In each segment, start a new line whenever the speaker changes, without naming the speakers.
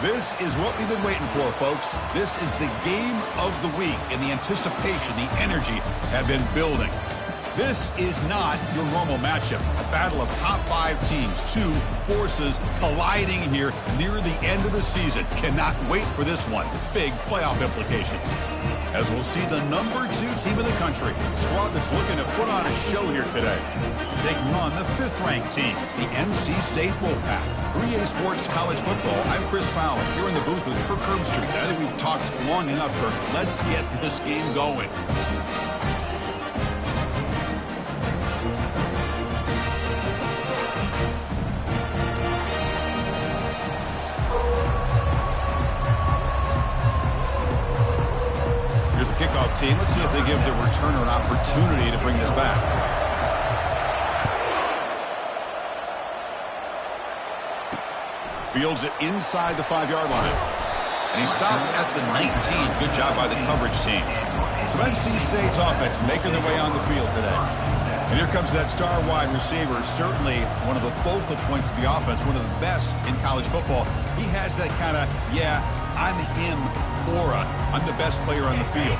This is what we've been waiting for, folks. This is the game of the week, and the anticipation, the energy have been building. This is not your normal matchup. A battle of top 5 teams, 2 forces colliding here near the end of the season. Cannot wait for this one. Big playoff implications. As we'll see the number 2 team in the country, a squad that's looking to put on a show here today. Taking on the 5th-ranked team, the NC State Wolfpack. 3A Sports College Football, I'm Chris Fowler, here in the booth with Kirk Herbstreit. I think we've talked long enough, Kirk. Let's get this game going. Here's the kickoff team. Let's see if they give the returner an opportunity to bring this back. Fields it inside the 5-yard line. And he stopped at the 19. Good job by the coverage team. So NC State's offense making their way on the field today. And here comes that star wide receiver, certainly one of the focal points of the offense, one of the best in college football. He has that kind of, yeah, I'm him aura. I'm the best player on the field.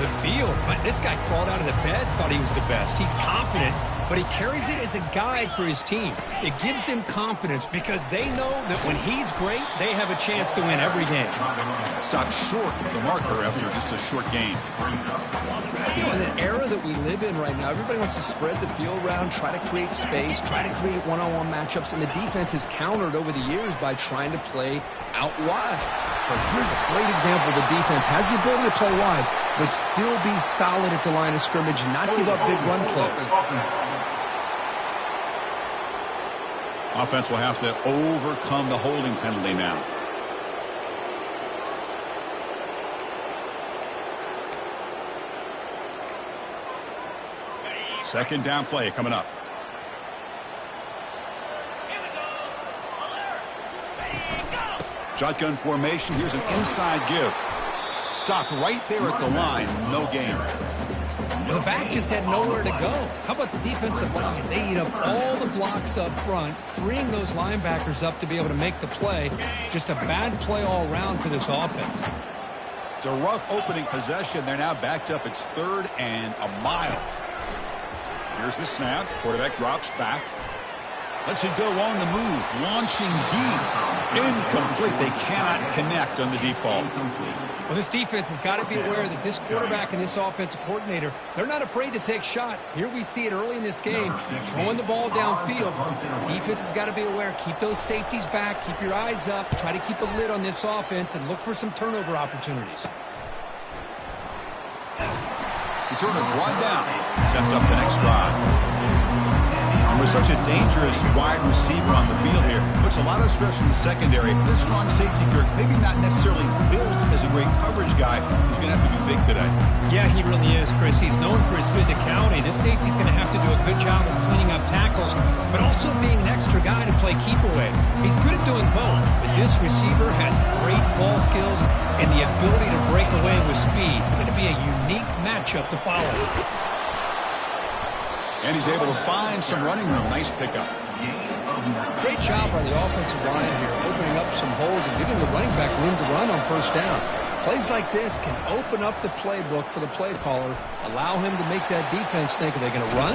The field? This guy crawled out of the bed, thought he was the best. He's confident, but he carries it as a guide for his team. It gives them confidence because they know that when he's great, they have a chance to win every game.
Stopped short of the marker after just a short gain.
You know, in the era that we live in right now, everybody wants to spread the field around, try to create space, try to create one-on-one matchups, and the defense is countered over the years by trying to play out wide. But here's a great example. The defense has the ability to play wide, but still be solid at the line of scrimmage and not give up big run plays.
Offense will have to overcome the holding penalty now. Second down play coming up. Shotgun formation. Here's an inside give. Stopped right there at the line. No gain.
The back just had nowhere to go. How about the defensive line? They eat up all the blocks up front, freeing those linebackers up to be able to make the play. Just a bad play all around for this offense.
It's a rough opening possession. They're now backed up. It's 3rd and a mile. Here's the snap. Quarterback drops back. Lets it go on the move. Launching deep. Incomplete. They cannot connect on the deep ball.
Well, this defense has got to be aware that this quarterback and this offensive coordinator, they're not afraid to take shots. Here we see it early in this game, throwing the ball downfield. The defense has got to be aware. Keep those safeties back. Keep your eyes up. Try to keep a lid on this offense and look for some turnover opportunities.
Return it one down. Sets up the next drive. And with such a dangerous wide receiver on the field here, puts a lot of stress in the secondary. This strong safety, Kirk, maybe not necessarily built as a great coverage guy. He's going to have to be big today.
Yeah, he really is, Chris. He's known for his physicality. This safety's going to have to do a good job of cleaning up tackles, but also being an extra guy to play keep away. He's good at doing both, but this receiver has great ball skills and the ability to break away with speed. It's going to be a unique matchup to follow.
And he's able to find some running room. Nice pickup.
Great job by the offensive line here, opening up some holes and giving the running back room to run on first down. Plays like this can open up the playbook for the play caller, allow him to make that defense think, are they going to run?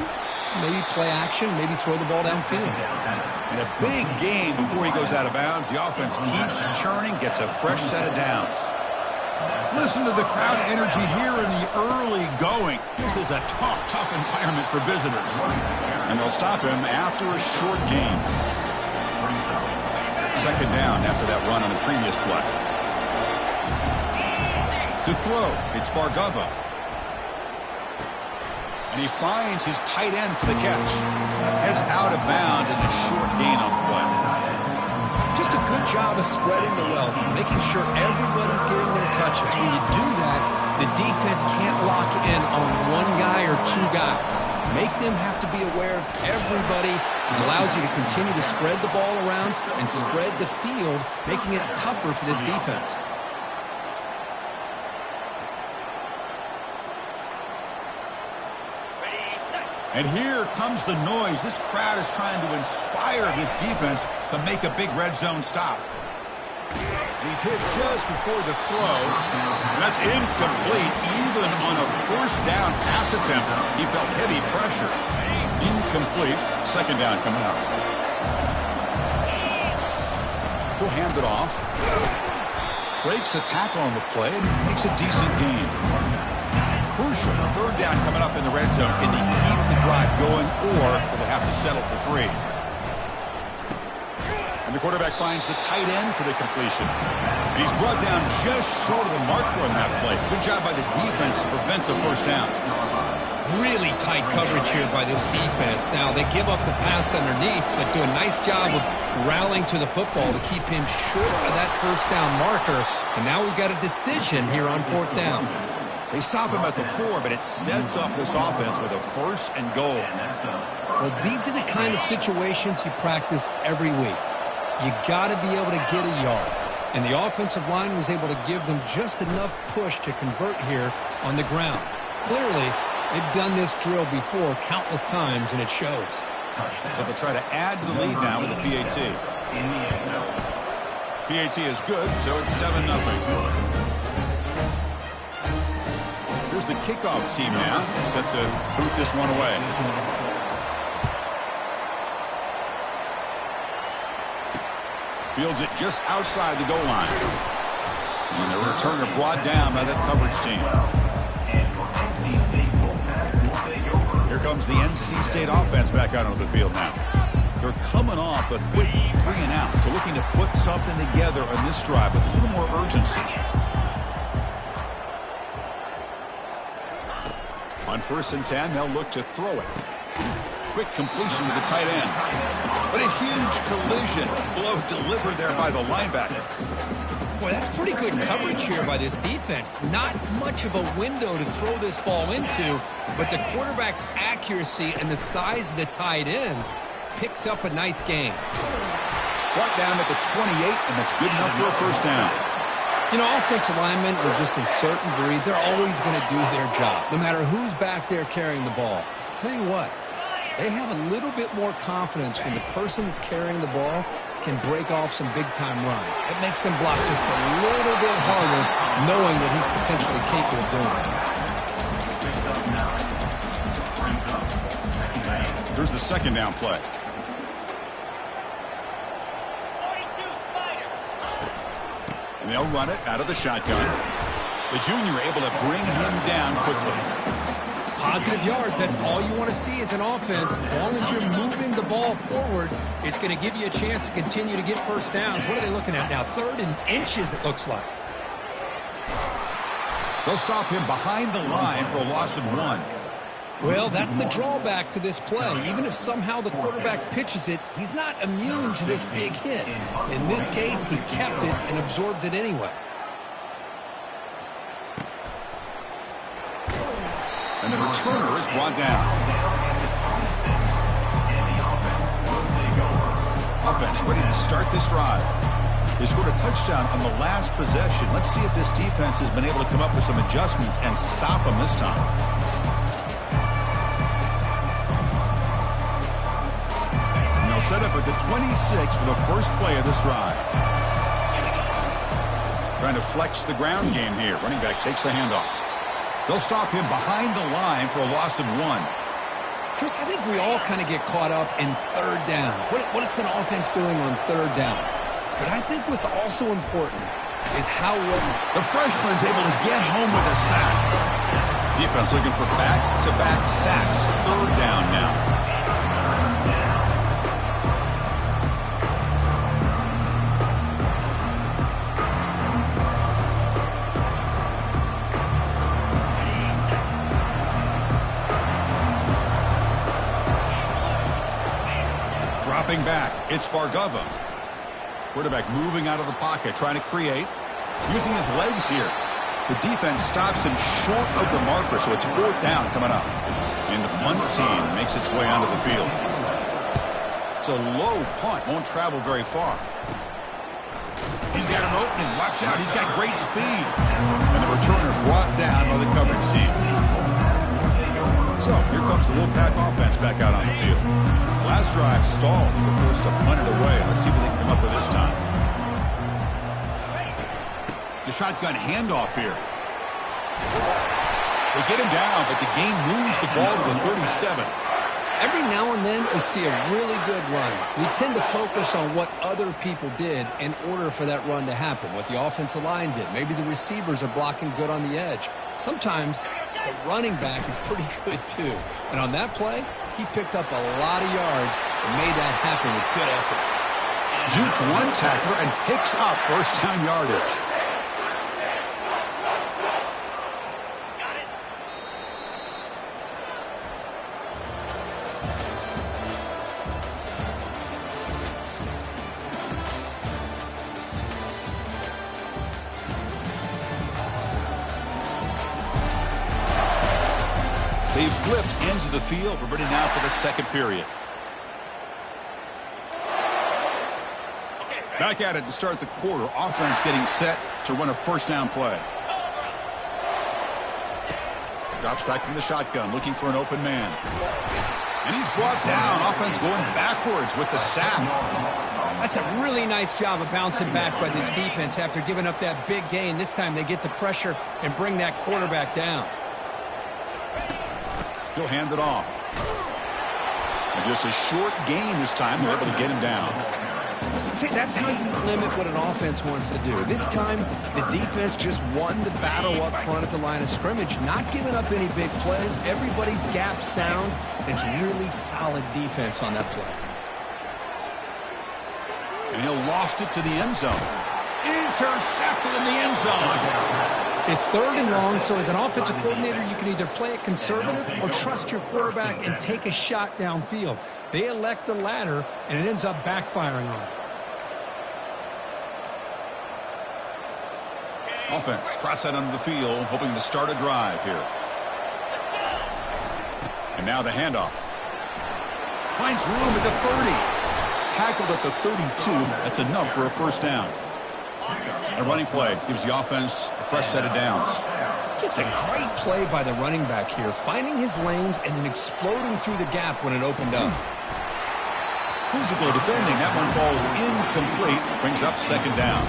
Maybe play action, maybe throw the ball downfield.
And a big game before he goes out of bounds. The offense keeps churning, gets a fresh set of downs. Listen to the crowd energy here in the early going. This is a tough environment for visitors. And they'll stop him after a short gain. Second down after that run on the previous play. To throw, it's Bargava. And he finds his tight end for the catch. Heads out of bounds as a short gain on the play.
Just a good job of spreading the wealth, making sure everybody's getting their touches. When you do that, the defense can't lock in on one guy or 2 guys. Make them have to be aware of everybody. It allows you to continue to spread the ball around and spread the field, making it tougher for this defense.
And here comes the noise. This crowd is trying to inspire this defense to make a big red zone stop. He's hit just before the throw. And that's incomplete, even on a first down pass attempt. He felt heavy pressure. Incomplete. Second down coming up. He'll hand it off. Breaks a tackle on the play and makes a decent gain. Crucial. Third down coming up in the red zone. Can he keep the drive going, or will they have to settle for 3? And the quarterback finds the tight end for the completion. And he's brought down just short of the marker on that play. Good job by the defense to prevent the first down.
Really tight coverage here by this defense. Now, they give up the pass underneath, but do a nice job of rallying to the football to keep him short of that first down marker. And now we've got a decision here on 4th down.
They stop him at the 4, but it sets up this offense with a 1st and goal.
Well, these are the kind of situations you practice every week. You got to be able to get a yard. And the offensive line was able to give them just enough push to convert here on the ground. Clearly, they've done this drill before countless times, and it shows.
So they'll try to add to the lead now with the PAT. PAT is good, so it's 7-0. Here's the kickoff team now, set to boot this one away. Fields it just outside the goal line. And the returner brought down by that coverage team. Here comes the NC State offense back out onto the field now. They're coming off a quick 3-and-out, so looking to put something together on this drive with a little more urgency. On 1st and 10, they'll look to throw it. Quick completion to the tight end. But a huge collision. Blow delivered there by the linebacker.
Boy, that's pretty good coverage here by this defense. Not much of a window to throw this ball into, but the quarterback's accuracy and the size of the tight end picks up a nice gain.
Brought down at the 28, and that's good enough for a first down.
You know, offensive linemen are just a certain breed. They're always going to do their job, no matter who's back there carrying the ball. I'll tell you what, they have a little bit more confidence when the person that's carrying the ball can break off some big-time runs. It makes them block just a little bit harder, knowing that he's potentially capable of doing it.
Here's the second down play. And they'll run it out of the shotgun. The junior able to bring him down quickly.
Positive yards, that's all you want to see as an offense. As long as you're moving the ball forward, it's going to give you a chance to continue to get first downs. What are they looking at now? 3rd and inches, it looks like.
They'll stop him behind the line for a loss of 1.
Well, that's the drawback to this play. Even if somehow the quarterback pitches it, he's not immune to this big hit. In this case, he kept it and absorbed it anyway.
And the returner is brought down. Offense ready to start this drive. They scored a touchdown on the last possession. Let's see if this defense has been able to come up with some adjustments and stop them this time. And they'll set up at the 26 for the first play of this drive. Trying to flex the ground game here. Running back takes the handoff. They'll stop him behind the line for a loss of 1.
Chris, I think we all kind of get caught up in 3rd down. What's an offense doing on 3rd down? But I think what's also important is how well
the freshman's able to get home with a sack. Defense looking for back-to-back sacks. 3rd down now. Dropping back, it's Bargava. Quarterback moving out of the pocket, trying to create. Using his legs here. The defense stops him short of the marker, so it's 4th down coming up. And the punt team makes its way onto the field. It's a low punt, won't travel very far. He's got an opening, watch out, he's got great speed. And the returner brought down by the coverage team. So, here comes the Wolfpack offense back out on the field. Last drive stalled. They were forced to punt it away. Let's see what they can come up with this time. The shotgun handoff here. They get him down, but the gain moves the ball to the 37.
Every now and then we see a really good run. We tend to focus on what other people did in order for that run to happen, what the offensive line did. Maybe the receivers are blocking good on the edge. Sometimes the running back is pretty good too. And on that play, he picked up a lot of yards and made that happen with good effort.
Juked one tackler and picks up first down yardage. They've flipped ends of the field. We're ready now for the second period. Back at it to start the quarter. Offense getting set to run a first down play. Drops back from the shotgun, looking for an open man. And he's brought down. Offense going backwards with the sack.
That's a really nice job of bouncing back by this defense after giving up that big gain. This time they get the pressure and bring that quarterback down.
He'll hand it off. And just a short gain this time. They're able to get him down.
See, that's how you limit what an offense wants to do. This time, the defense just won the battle up front at the line of scrimmage, not giving up any big plays. Everybody's gap sound. It's really solid defense on that play.
And he'll loft it to the end zone. Intercepted in the end zone.
It's third and long, so as an offensive coordinator, you can either play it conservative or trust your quarterback and take a shot downfield. They elect the latter, and it ends up backfiring on them.
Offense trots out onto the field, hoping to start a drive here. And now the handoff. Finds room at the 30. Tackled at the 32. That's enough for a first down. A running play gives the offense a fresh set of downs.
Just a great play by the running back here, finding his lanes and then exploding through the gap when it opened up.
Physical defending. That one falls incomplete. Brings up second down.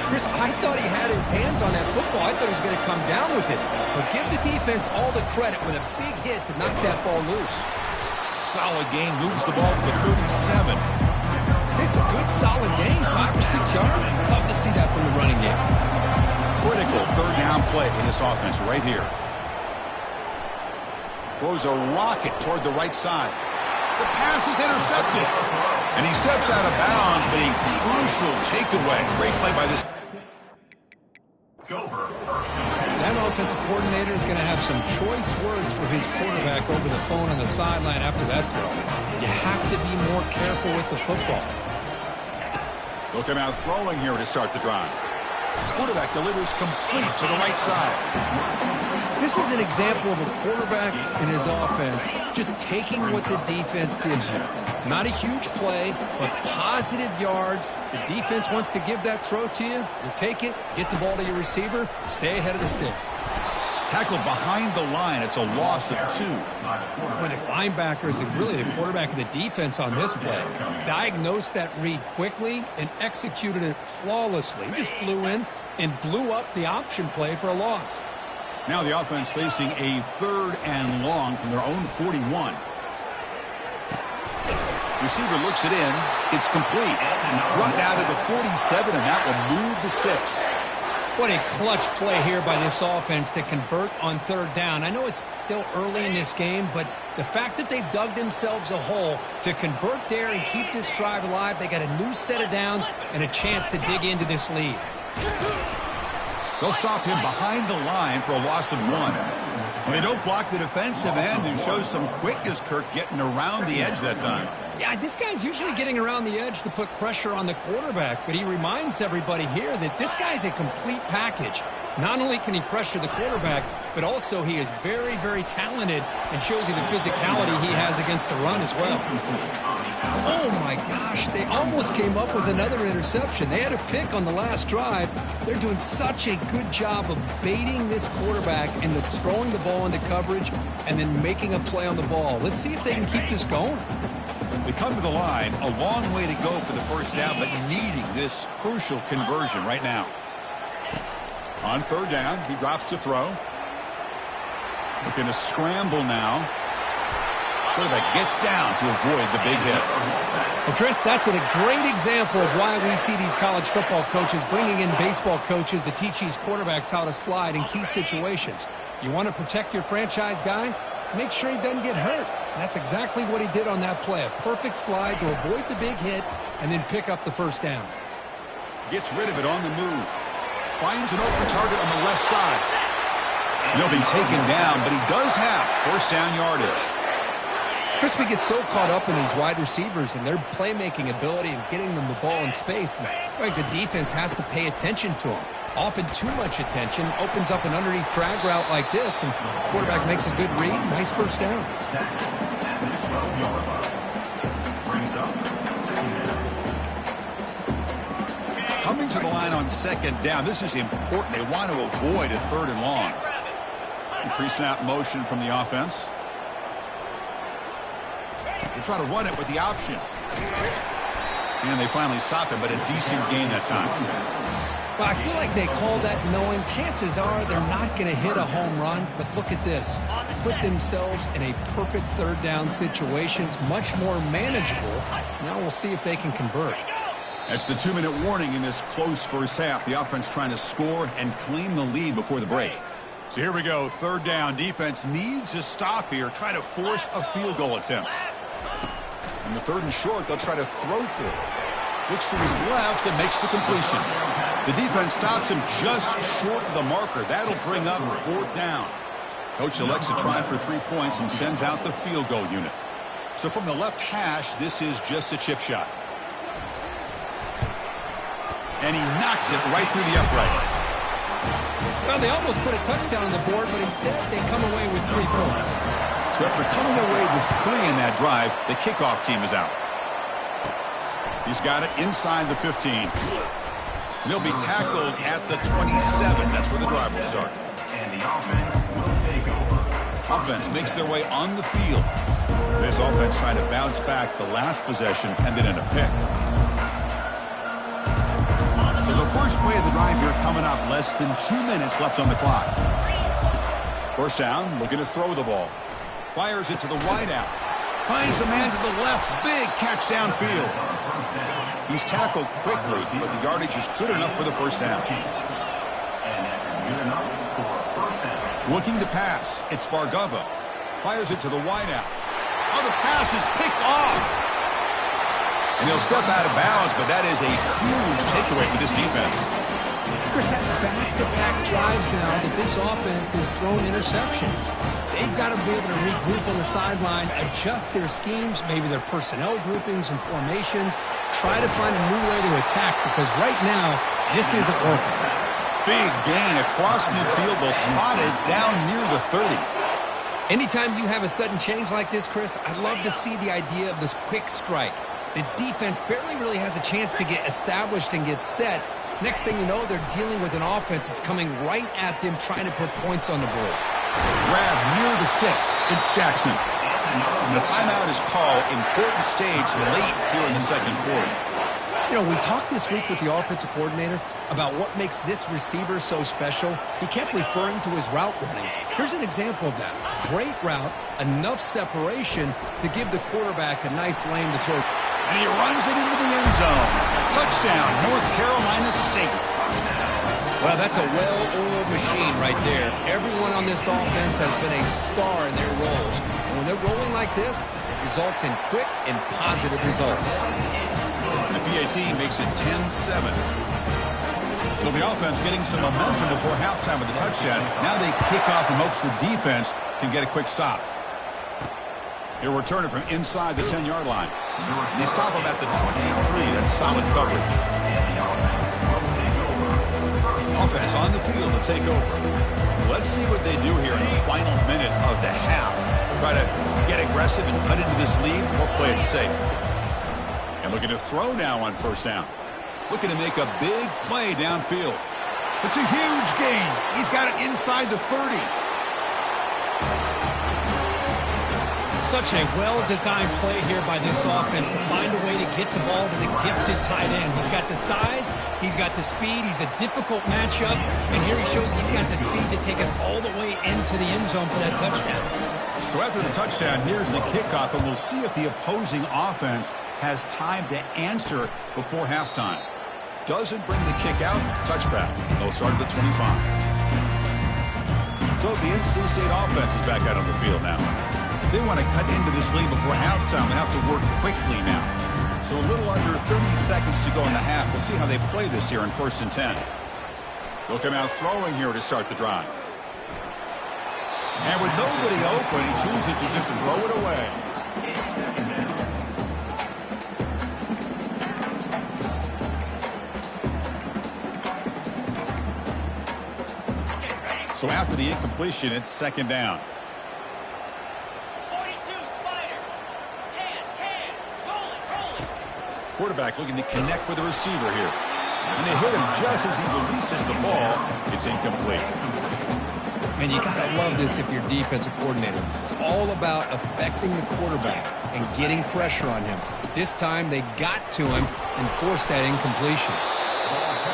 Chris, I thought he had his hands on that football. I thought he was going to come down with it. But give the defense all the credit with a big hit to knock that ball loose.
Solid gain. Moves the ball to the 37.
It's a good, solid gain, 5 or 6 yards. Love to see that from the running game.
Critical third down play for this offense right here. Throws a rocket toward the right side. The pass is intercepted. And he steps out of bounds, but a crucial takeaway. Great play by this.
That offensive coordinator is going to have some choice words for his quarterback over the phone on the sideline after that throw. You have to be more careful with the football.
They'll come out throwing here to start the drive. Quarterback delivers complete to the right side.
This is an example of a quarterback in his offense just taking what the defense gives him. Not a huge play, but positive yards. The defense wants to give that throw to you. You take it, get the ball to your receiver, stay ahead of the sticks.
Tackled behind the line. It's a loss of 2.
When the linebacker is really the quarterback of the defense on this play, diagnosed that read quickly and executed it flawlessly. He just flew in and blew up the option play for a loss.
Now the offense facing a third and long from their own 41. Receiver looks it in. It's complete. Brought down to the 47, and that will move the sticks.
What a clutch play here by this offense to convert on third down. I know it's still early in this game, but the fact that they've dug themselves a hole to convert there and keep this drive alive, they got a new set of downs and a chance to dig into this lead.
They'll stop him behind the line for a loss of 1. When they don't block the defensive end and show some quickness, Kirk, getting around the edge that time.
Yeah, this guy's usually getting around the edge to put pressure on the quarterback, but he reminds everybody here that this guy's a complete package. Not only can he pressure the quarterback, but also he is very, very talented and shows you the physicality he has against the run as well. Oh, my gosh, they almost came up with another interception. They had a pick on the last drive. They're doing such a good job of baiting this quarterback into throwing the ball into coverage and then making a play on the ball. Let's see if they can keep this going.
They come to the line, a long way to go for the first down, but needing this crucial conversion right now. On third down, he drops to throw. Looking to scramble now. Quarterback gets down to avoid the big hit.
Well, Chris, that's a great example of why we see these college football coaches bringing in baseball coaches to teach these quarterbacks how to slide in key situations. You want to protect your franchise guy? Make sure he doesn't get hurt. And that's exactly what he did on that play. A perfect slide to avoid the big hit and then pick up the first down.
Gets rid of it on the move. Finds an open target on the left side. He'll be taken down, but he does have first down yardage.
Chris, we get so caught up in these wide receivers and their playmaking ability and getting them the ball in space. And the defense has to pay attention to them. Often too much attention opens up an underneath drag route like this, and the quarterback makes a good read. Nice first down.
Coming to the line on second down. This is important. They want to avoid a third and long. Pre-snap motion from the offense. They try to run it with the option. And they finally stop it, but a decent gain that time.
Well, I feel like they call that knowing chances are they're not going to hit a home run. But look at this. Put themselves in a perfect third down situation. It's much more manageable. Now we'll see if they can convert.
That's the 2-minute warning in this close first half. The offense trying to score and claim the lead before the break. So here we go. Third down. Defense needs a stop here. Try to force a field goal attempt. On the third and short, they'll try to throw for it. Looks to his left and makes the completion. The defense stops him just short of the marker. That'll bring up fourth down. Coach elects to try for 3 points and sends out the field goal unit. So from the left hash, this is just a chip shot. And he knocks it right through the uprights.
Well, they almost put a touchdown on the board, but instead they come away with 3 points.
So after coming away with 3 in that drive, the kickoff team is out. He's got it inside the 15. They'll be tackled at the 27. That's where the drive will start.
And the offense will take over.
Offense makes their way on the field. This offense trying to bounce back the last possession and then in a pick. So the first play of the drive here coming up. Less than 2 minutes left on the clock. First down, looking to throw the ball. Fires it to the wide out. Finds a man to the left. Big catch downfield. He's tackled quickly, but the yardage is good enough for the first down. Looking to pass. It's Bargava. Fires it to the wide out. Oh, the pass is picked off. And he'll step out of bounds, but that is a huge takeaway for this defense.
Chris, that's back-to-back drives now that this offense has thrown interceptions. They've got to be able to regroup on the sideline, adjust their schemes, maybe their personnel groupings and formations, try to find a new way to attack, because right now, this isn't working.
Big gain across midfield. They'll spot it down near the 30.
Anytime you have a sudden change like this, Chris, I'd love to see the idea of this quick strike. The defense barely really has a chance to get established and get set. Next thing you know, they're dealing with an offense that's coming right at them, trying to put points on the board.
Grab near the sticks. It's Jackson. And the timeout is called. Important stage late here in the second quarter.
You know, we talked this week with the offensive coordinator about what makes this receiver so special. He kept referring to his route running. Here's an example of that. Great route, enough separation to give the quarterback a nice lane to throw.
And he runs it into the end zone. Touchdown, North Carolina State.
Well, that's a well-oiled machine right there. Everyone on this offense has been a star in their roles. And when they're rolling like this, it results in quick and positive results.
The PAT makes it 10-7. So the offense getting some momentum before halftime with the touchdown. Now they kick off in hopes the defense can get a quick stop. He'll return it from inside the 10-yard line. They stop him at the 23. That's solid coverage. Offense on the field to take over. Let's see what they do here in the final minute of the half. Try to get aggressive and cut into this lead or play it safe. And looking to throw now on first down. Looking to make a big play downfield. It's a huge gain. He's got it inside the 30.
Such a well-designed play here by this offense to find a way to get the ball to the gifted tight end. He's got the size, he's got the speed, he's a difficult matchup, and here he shows he's got the speed to take it all the way into the end zone for that touchdown.
So after the touchdown, here's the kickoff, and we'll see if the opposing offense has time to answer before halftime. Doesn't bring the kick out, touchback. They'll start at the 25. So the NC State offense is back out on the field now. If they want to cut into this lead before halftime, they have to work quickly now. So a little under 30 seconds to go in the half. We'll see how they play this here in 1st and 10. They'll come out throwing here to start the drive. And with nobody open, he chooses to just throw it away. So after the incompletion, it's 2nd down.
42, Spider. Rolling.
Quarterback looking to connect with the receiver here. And they hit him just as he releases the ball. It's incomplete.
Man, you got to love this if you're defensive coordinator. It's all about affecting the quarterback and getting pressure on him. This time they got to him and forced that incompletion.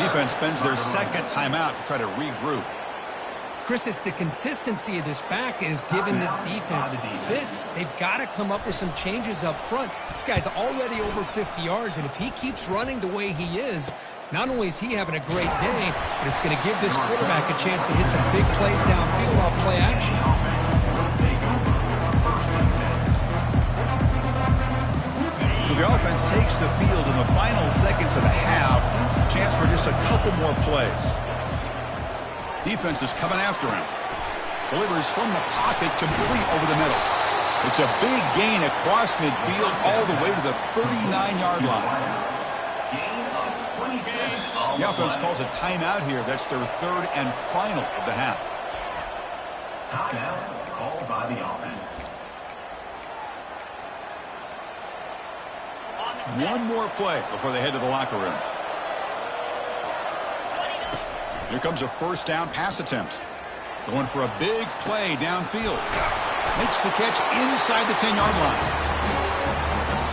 Defense spends their 2nd timeout to try to regroup.
Chris, it's the consistency of this back is giving this defense fits. They've got to come up with some changes up front. This guy's already over 50 yards, and if he keeps running the way he is, not only is he having a great day, but it's going to give this quarterback a chance to hit some big plays downfield off play action.
So the offense takes the field in the final seconds of the half. Chance for just a couple more plays. Defense is coming after him. Delivers from the pocket, complete over the middle. It's a big gain across midfield all the way to the 39-yard line. The offense calls a timeout here. That's their 3rd and final of the half.
Timeout called by the offense.
One more play before they head to the locker room. Here comes a 1st down pass attempt. Going for a big play downfield. Makes the catch inside the 10-yard line.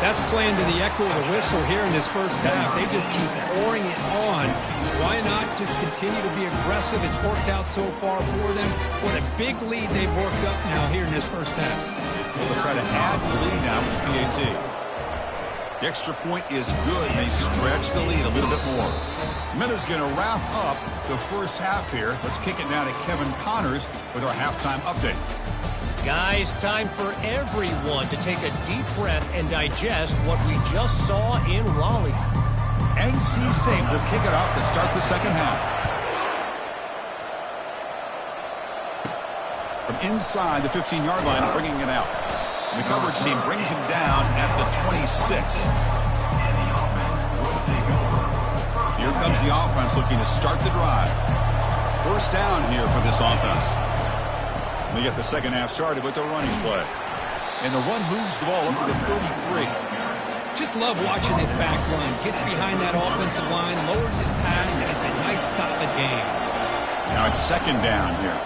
That's playing to the echo of the whistle here in this first half. They just keep pouring it on. Why not just continue to be aggressive? It's worked out so far for them. What a big lead they've worked up now here in this first half.
They'll try to add the lead now with the PAT. The extra point is good, and they stretch the lead a little bit more. Miller's going to wrap up the first half here. Let's kick it now to Kevin Connors with our halftime update.
Guys, time for everyone to take a deep breath and digest what we just saw in Raleigh.
NC State will kick it off to start the second half. From inside the 15-yard line, bringing it out. The coverage team brings him down at the 26. Here comes the offense looking to start the drive. 1st down here for this offense. They get the second half started with the running play. And the run moves the ball up to the 33.
Just love watching this back run. Gets behind that offensive line, lowers his pads, and it's a nice, solid game.
Now it's 2nd down here.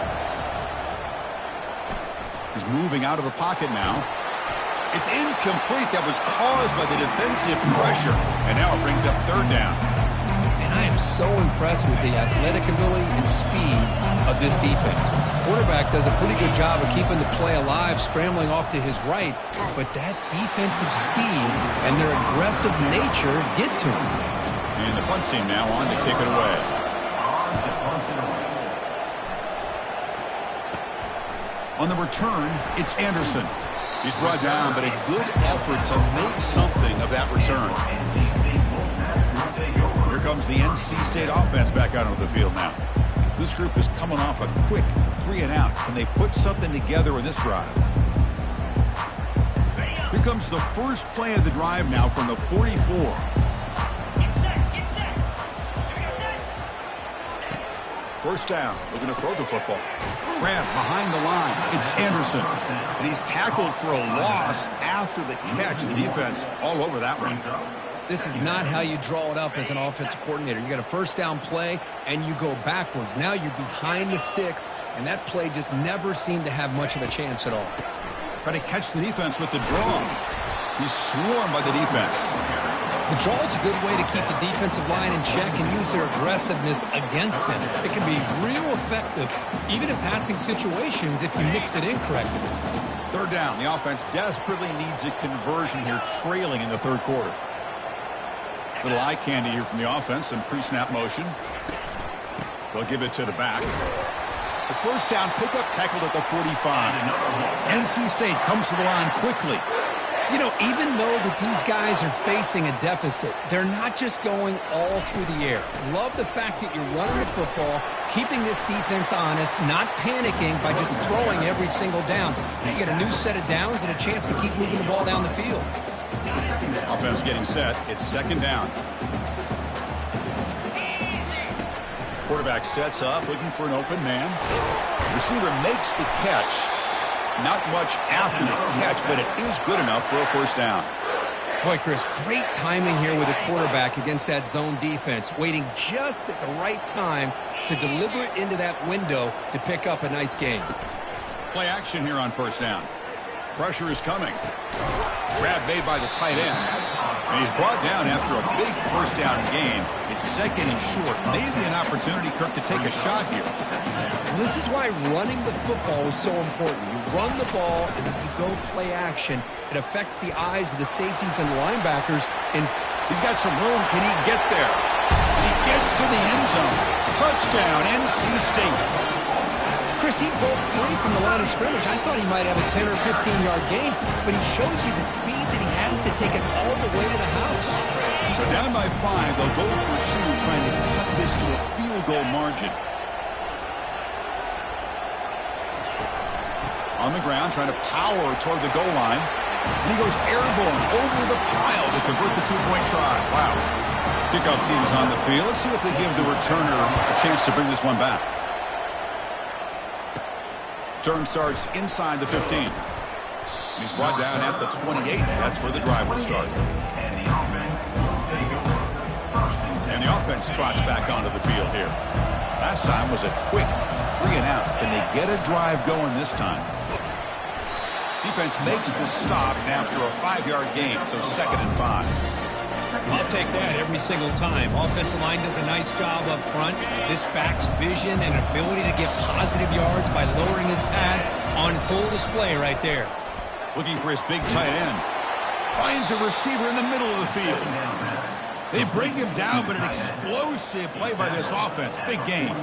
He's moving out of the pocket now. It's incomplete. That was caused by the defensive pressure. And now it brings up 3rd down.
And I am so impressed with the athletic ability and speed of this defense. Quarterback does a pretty good job of keeping the play alive, scrambling off to his right, but that defensive speed and their aggressive nature get to him.
And the punt team now on to kick it away. On the return, it's Anderson. He's brought down, but a good effort to make something of that return. Here comes the NC State offense back out onto the field now. This group is coming off a quick 3-and-out. Can they put something together in this drive? Here comes the first play of the drive now from the 44. First down, looking to throw the football. Grab behind the line. It's Anderson. And he's tackled for a loss after the catch. The defense all over that one.
This is not how you draw it up as an offensive coordinator. You got a 1st down play, and you go backwards. Now you're behind the sticks, and that play just never seemed to have much of a chance at all.
Try to catch the defense with the draw. He's swarmed by the defense.
The draw is a good way to keep the defensive line in check and use their aggressiveness against them. It can be real effective, even in passing situations, if you mix it in correctly.
Third down. The offense desperately needs a conversion here, trailing in the third quarter. Little eye candy here from the offense and pre-snap motion. They'll give it to the back. The first down pickup tackled at the 45. NC State comes to the line quickly.
You know, even though that these guys are facing a deficit, they're not just going all through the air. Love the fact that you're running the football, keeping this defense honest, not panicking by just throwing every single down. Now you get a new set of downs and a chance to keep moving the ball down the field.
Offense getting set. It's second down. Quarterback sets up, looking for an open man. Receiver makes the catch. Not much after the catch, but it is good enough for a first down.
Boy, Chris, great timing here with the quarterback against that zone defense, waiting just at the right time to deliver it into that window to pick up a nice gain.
Play action here on first down. Pressure is coming. Grab made by the tight end. And he's brought down after a big first down gain. It's second and short. Maybe an opportunity, Kirk, to take a shot here.
Well, this is why running the football is so important. You run the ball and then you go play action. It affects the eyes of the safeties and linebackers. And
he's got some room. Can he get there? He gets to the end zone. Touchdown, NC State.
Chris, he broke free from the line of scrimmage. I thought he might have a 10 or 15-yard gain, but he shows you the speed that he has to take it all the way to the house.
So down by 5, they'll go for 2, trying to cut this to a field goal margin. On the ground, trying to power toward the goal line. And he goes airborne over the pile to convert the two-point try. Wow. Kickoff team's on the field. Let's see if they give the returner a chance to bring this one back. Turn starts inside the 15. He's brought down at the 28. That's where the drive will start. And the offense trots back onto the field here. Last time was a quick 3 and out. Can they get a drive going this time? Defense makes the stop after a 5-yard gain, so second and 5.
I'll take that every single time. Offensive line does a nice job up front. This back's vision and ability to get positive yards by lowering his pads on full display right there.
Looking for his big tight end. Finds a receiver in the middle of the field. They bring him down, but an explosive play by this offense. Big game.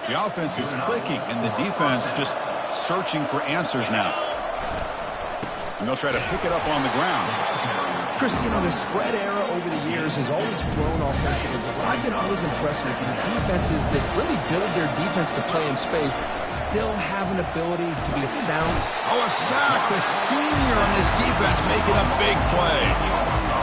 The offense is clicking, and the defense just searching for answers now. And they'll try to pick it up on the ground.
Chris, you know, the spread era over the years has always grown offensively, but what I've been always impressed with the defenses that really build their defense to play in space still have an ability to be sound.
Oh, a sack. The senior on this defense making a big play.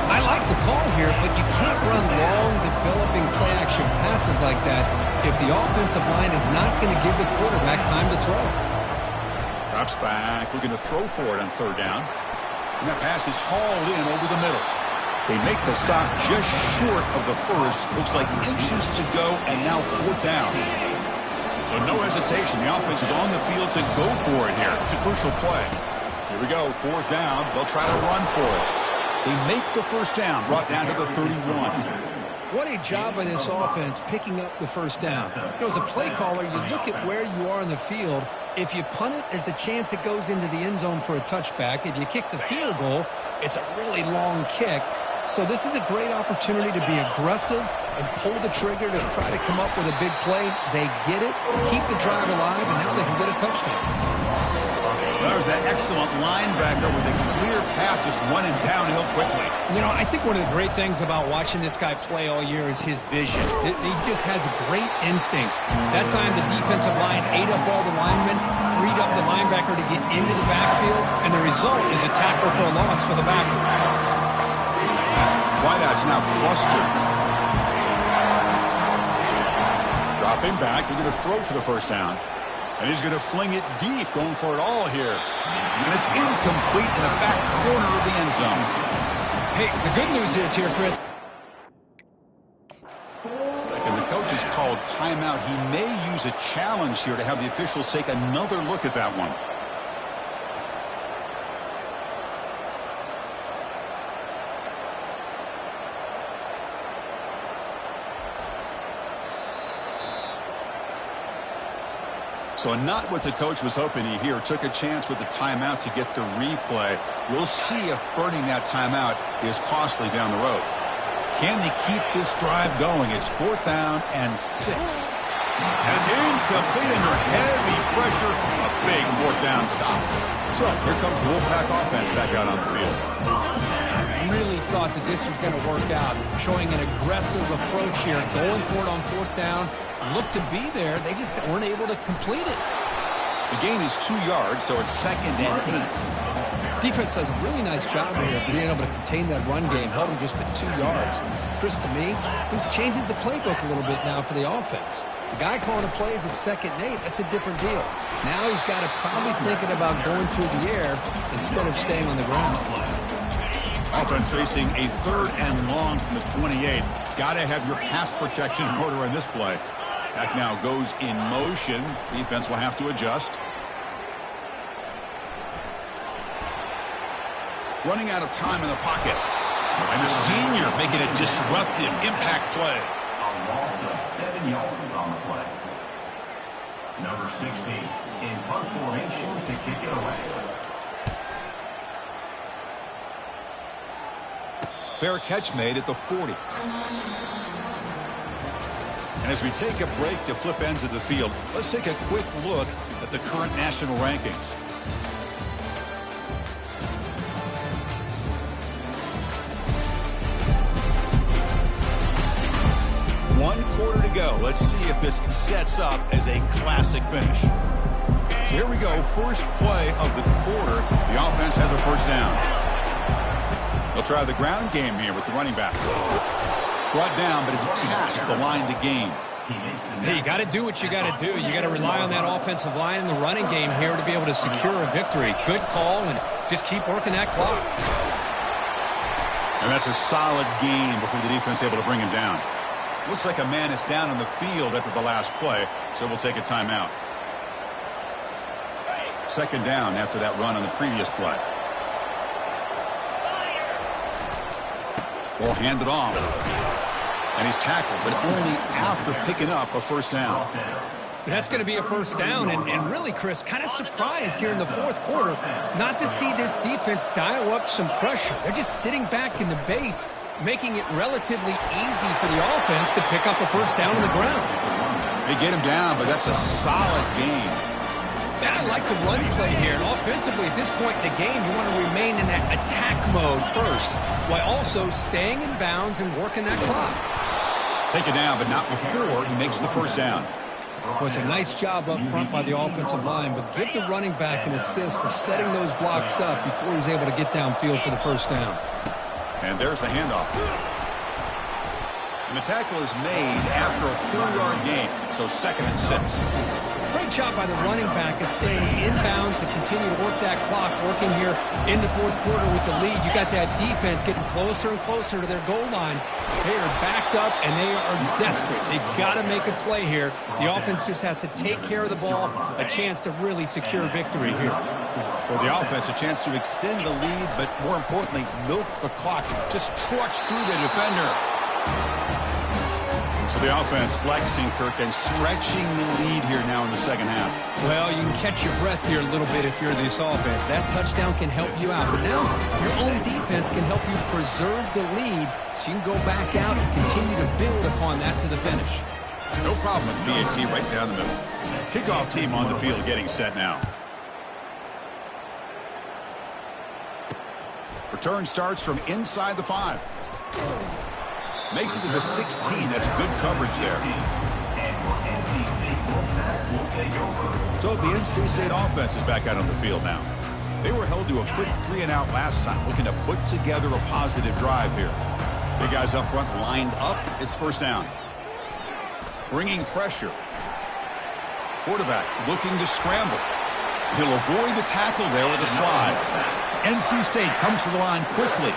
I like the call here, but you can't run long, developing play-action passes like that if the offensive line is not going to give the quarterback time to throw.
Drops back, looking to throw for it on third down. And that pass is hauled in over the middle. They make the stop just short of the first. Looks like inches to go, and now fourth down. So no hesitation. The offense is on the field to go for it here. It's a crucial play. Here we go, fourth down. They'll try to run for it. They make the first down, brought down to the 31.
What a job by this offense picking up the first down. You know, as a play caller, you look at where you are in the field. If you punt it, there's a chance it goes into the end zone for a touchback. If you kick the field goal, it's a really long kick. So this is a great opportunity to be aggressive and pull the trigger to try to come up with a big play. They get it, keep the drive alive, and now they can get a touchdown.
There's that excellent linebacker with a clear path just running downhill quickly.
You know, I think one of the great things about watching this guy play all year is his vision. He just has great instincts. That time the defensive line ate up all the linemen, freed up the linebacker to get into the backfield, and the result is a tackle for a loss for the backer.
Wideouts now clustered. Dropping back, we're going to throw for the first down. And he's going to fling it deep, going for it all here. And it's incomplete in the back corner of the end zone.
Hey, the good news is here, Chris.
And the coach has called timeout. He may use a challenge here to have the officials take another look at that one. So not what the coach was hoping to hear. Took a chance with the timeout to get the replay. We'll see if burning that timeout is costly down the road. Can they keep this drive going? It's 4th down and 6. And it's incomplete under heavy pressure. A big 4th down stop. So here comes the Wolfpack offense back out on the field.
I really thought that this was going to work out. Showing an aggressive approach here. Going for it on 4th down. Looked to be there. They just weren't able to complete it.
The gain is 2 yards, so it's 2nd and 8.
Defense does a really nice job here of being able to contain that run game. Held him just at 2 yards. Chris, to me, this changes the playbook a little bit now for the offense. The guy calling the plays at 2nd and 8, that's a different deal. Now he's got to probably thinking about going through the air instead of staying on the ground.
Offense facing a 3rd and long from the 28. Got to have your pass protection in order in this play. That now goes in motion. Defense will have to adjust. Running out of time in the pocket. And the senior making a disruptive impact play.
A loss of 7 yards on the play. Number 60 in punt formation to kick it away.
Fair catch made at the 40. And as we take a break to flip ends of the field, let's take a quick look at the current national rankings. One quarter to go. Let's see if this sets up as a classic finish. So here we go. First play of the quarter. The offense has a 1st down. They'll try the ground game here with the running back. Brought down, but it's past the line to gain.
Hey, you got to do what you got to do. You got to rely on that offensive line in the running game here to be able to secure a victory. Good call, and just keep working that clock.
And that's a solid gain before the defense able to bring him down. Looks like a man is down on the field after the last play, so we'll take a timeout. 2nd down after that run on the previous play. Ball handed off. And he's tackled, but only after picking up a 1st down.
That's going to be a 1st down, and really, Chris, kind of surprised here in the 4th quarter not to see this defense dial up some pressure. They're just sitting back in the base, making it relatively easy for the offense to pick up a 1st down on the ground.
They get him down, but that's a solid gain.
I like the run play here, and offensively at this point in the game, you want to remain in that attack mode first, while also staying in bounds and working that clock.
Take it down, but not before he makes the 1st down.
Well, it's a nice job up front by the offensive line, but give the running back an assist for setting those blocks up before he's able to get downfield for the 1st down.
And there's the handoff. And the tackle is made after a 4-yard gain, so 2nd and 6.
Great job by the running back of staying in bounds to continue to work that clock, working here in the 4th quarter with the lead. You got that defense getting closer and closer to their goal line. They are backed up, and they are desperate. They've got to make a play here. The offense just has to take care of the ball, a chance to really secure victory here.
For the offense, a chance to extend the lead, but more importantly, milk the clock. Just trucks through the defender. So the offense flexing, Kirk, and stretching the lead here now in the 2nd half.
Well, you can catch your breath here a little bit if you're this offense. That touchdown can help you out. But now your own defense can help you preserve the lead so you can go back out and continue to build upon that to the finish.
No problem with BAT right down the middle. Kickoff team on the field getting set now. Return starts from inside the 5. Makes it to the 16. That's good coverage there. So the NC State offense is back out on the field now. They were held to a quick 3-and-out last time, looking to put together a positive drive here. Big guys up front lined up. It's 1st down. Bringing pressure. Quarterback looking to scramble. He'll avoid the tackle there with a slide. NC State comes to the line quickly.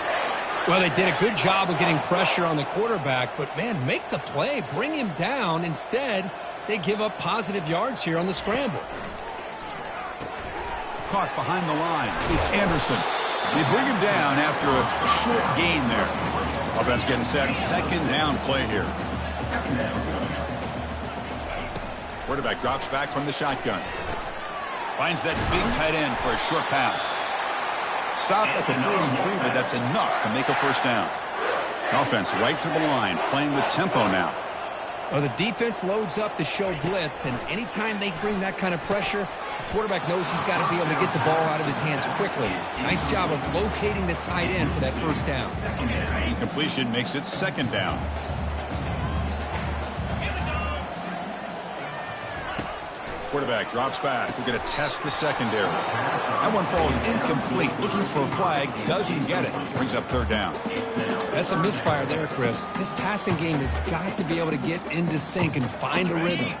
Well, they did a good job of getting pressure on the quarterback, but, man, make the play. Bring him down. Instead, they give up positive yards here on the scramble.
Caught behind the line. It's Anderson. They bring him down after a short gain there. Offense getting set. 2nd down play here. Quarterback drops back from the shotgun. Finds that big tight end for a short pass. Stopped at the 43, but that's enough to make a first down. Offense right to the line, playing with tempo now.
Well, the defense loads up to show blitz, and anytime they bring that kind of pressure, the quarterback knows he's got to be able to get the ball out of his hands quickly. Nice job of locating the tight end for that first down.
Incompletion makes it second down. Quarterback drops back. We're going to test the secondary. That one falls incomplete. Looking for a flag. Doesn't get it. Brings up third down.
That's a misfire there, Chris. This passing game has got to be able to get into sync and find a rhythm.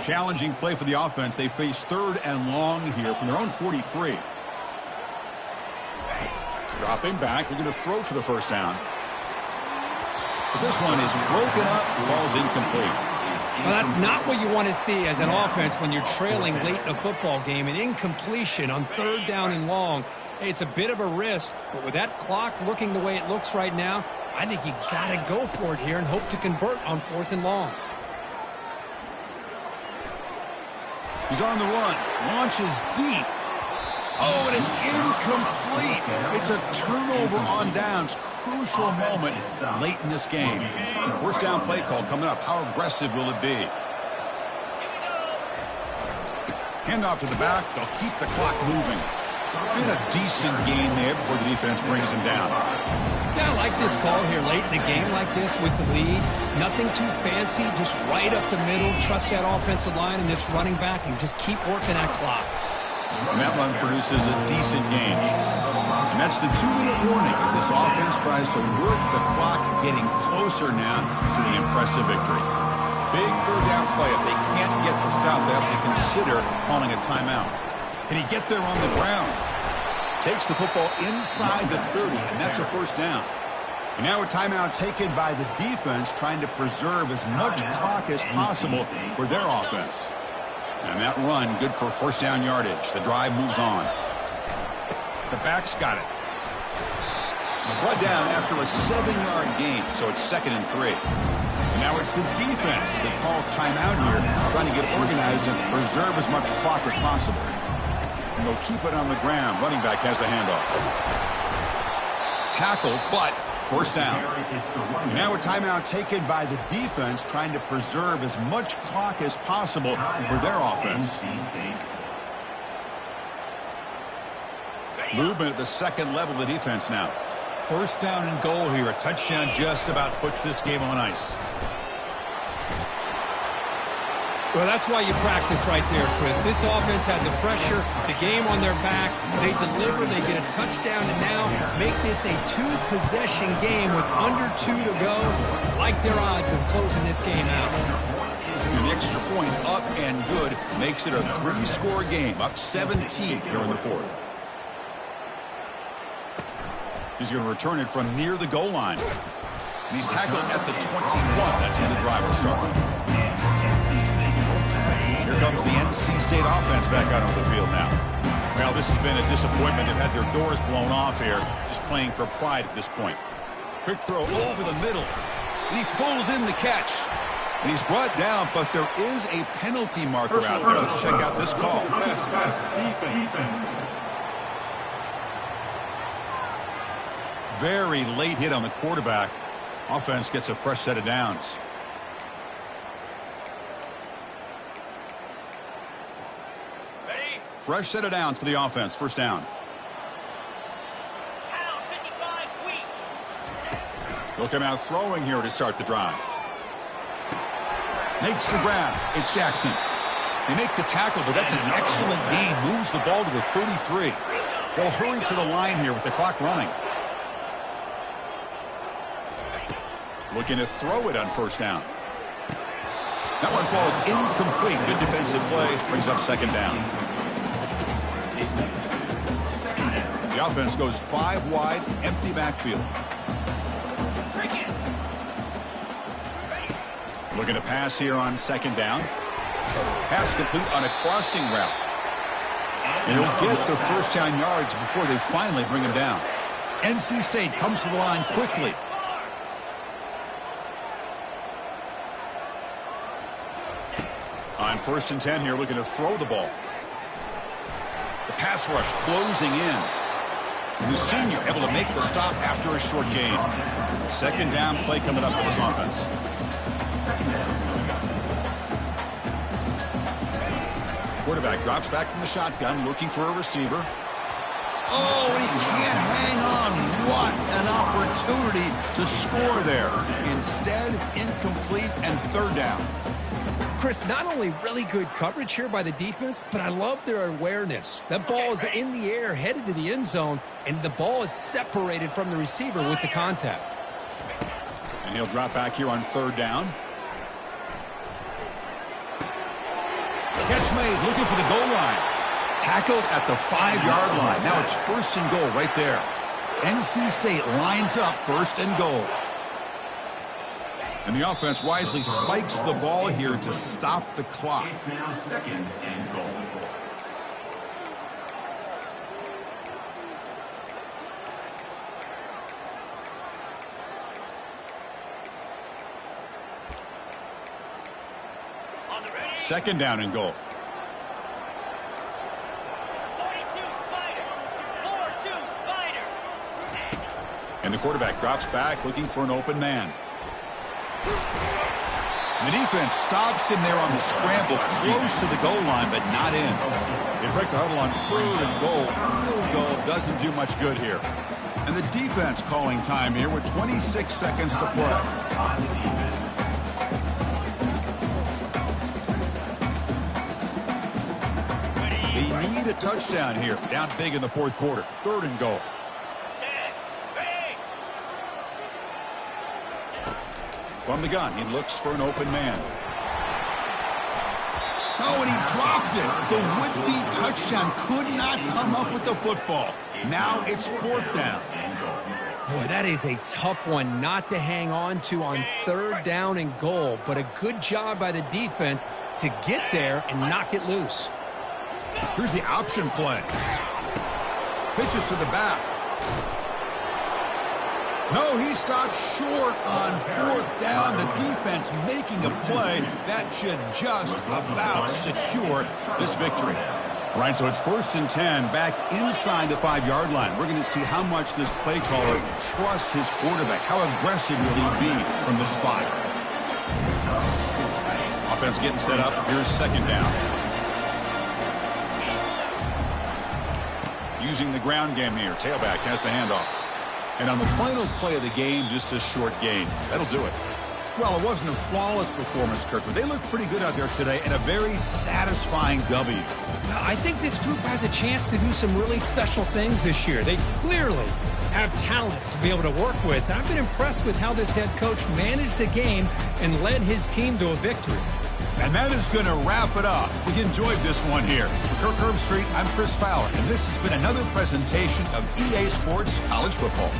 Challenging play for the offense. They face third and long here from their own 43. Dropping back. They're going to throw for the first down. But this one is broken up. Ball's incomplete.
Well, that's not what you want to see as an offense when you're trailing late in a football game. An incompletion on third down and long. Hey, it's a bit of a risk, but with that clock looking the way it looks right now, I think you've got to go for it here and hope to convert on fourth and long.
He's on the run. Launches deep. Oh, and it's incomplete. It's a turnover on downs. Crucial moment late in this game. First down play call coming up. How aggressive will it be? Handoff to the back. They'll keep the clock moving. Been a decent gain there before the defense brings him down.
Yeah, I like this call here late in the game like this with the lead. Nothing too fancy, just right up the middle. Trust that offensive line and this running back and just keep working that clock.
And that one produces a decent gain. And that's the 2-minute warning as this offense tries to work the clock, getting closer now to an impressive victory. Big third down play. If they can't get the stop, they have to consider calling a timeout. Can he get there on the ground? Takes the football inside the 30, and that's a first down. And now a timeout taken by the defense, trying to preserve as much clock as possible for their offense. And that run, good for first down yardage. The drive moves on. The back's got it. Brought down after a 7-yard gain, so it's 2nd and 3. And now it's the defense that calls timeout here, trying to get organized and preserve as much clock as possible. And they'll keep it on the ground. Running back has the handoff. Tackle, but first down. And now a timeout taken by the defense, trying to preserve as much clock as possible for their offense. Movement at the second level of the defense now. First down and goal here. A touchdown just about puts this game on ice.
Well, that's why you practice right there, Chris. This offense had the pressure, the game on their back. They deliver, they get a touchdown, and now make this a 2-possession game with under 2 to go. Like their odds of closing this game out.
And the extra point up and good makes it a 3-score game, up 17 here in the fourth. He's going to return it from near the goal line. And he's tackled at the 21. That's when the drive will start. Here comes the NC State offense back out on the field now. Well, this has been a disappointment. They've had their doors blown off here, just playing for pride at this point. Quick throw over the middle. And he pulls in the catch. And he's brought down, but there is a penalty marker out there. Let's check out this call. Very late hit on the quarterback. Offense gets a fresh set of downs. Fresh set of downs for the offense. First down. They'll come out throwing here to start the drive. Makes the grab. It's Jackson. They make the tackle, but that's an excellent gain. Moves the ball to the 33. They'll hurry to the line here with the clock running. Looking to throw it on first down. That one falls incomplete. Good defensive play. Brings up second down. The offense goes 5 wide, empty backfield. Looking to pass here on second down. Pass complete on a crossing route. And he'll get the first down yards before they finally bring him down. NC State comes to the line quickly. On 1st and 10 here, looking to throw the ball. The pass rush closing in. The senior able to make the stop after a short gain. 2nd down play coming up for this offense. Quarterback drops back from the shotgun, looking for a receiver. Oh, he can't hang on. What an opportunity to score there. Instead, incomplete and 3rd down.
Chris, not only really good coverage here by the defense, but I love their awareness. That ball is in the air, headed to the end zone, and the ball is separated from the receiver with the contact.
And he'll drop back here on 3rd down. Catch made, looking for the goal line. Tackled at the 5-yard line. Now it's 1st and goal right there. NC State lines up 1st and goal. And the offense wisely spikes the ball here to stop the clock.
It's now 2nd and goal.
Second down and goal.
42 Spider. 4-2 Spider.
And the quarterback drops back looking for an open man. The defense stops him there on the scramble, close to the goal line, but not in. They break the huddle on 3rd and goal. Field goal doesn't do much good here. And the defense calling time here with 26 seconds to play. They need a touchdown here. Down big in the 4th quarter. 3rd and goal. From the gun, he looks for an open man. Oh, and he dropped it. The would-be touchdown could not come up with the football. Now it's 4th down.
Boy, that is a tough one not to hang on to on 3rd down and goal, but a good job by the defense to get there and knock it loose.
Here's the option play. Pitches to the back. No, he stopped short on 4th down. The defense making a play that should just about secure this victory. Right, so it's 1st and 10 back inside the 5-yard line. We're going to see how much this play caller trusts his quarterback. How aggressive will he be from the spot? Offense getting set up. Here's 2nd down. Using the ground game here. Tailback has the handoff. And on the final play of the game, just a short gain. That'll do it. Well, it wasn't a flawless performance, Kirk, but they looked pretty good out there today and a very satisfying W.
Well, I think this group has a chance to do some really special things this year. They clearly have talent to be able to work with. I've been impressed with how this head coach managed the game and led his team to a victory.
And that is going to wrap it up. We enjoyed this one here. For Kirk Herbstreit, I'm Chris Fowler, and this has been another presentation of EA Sports College Football.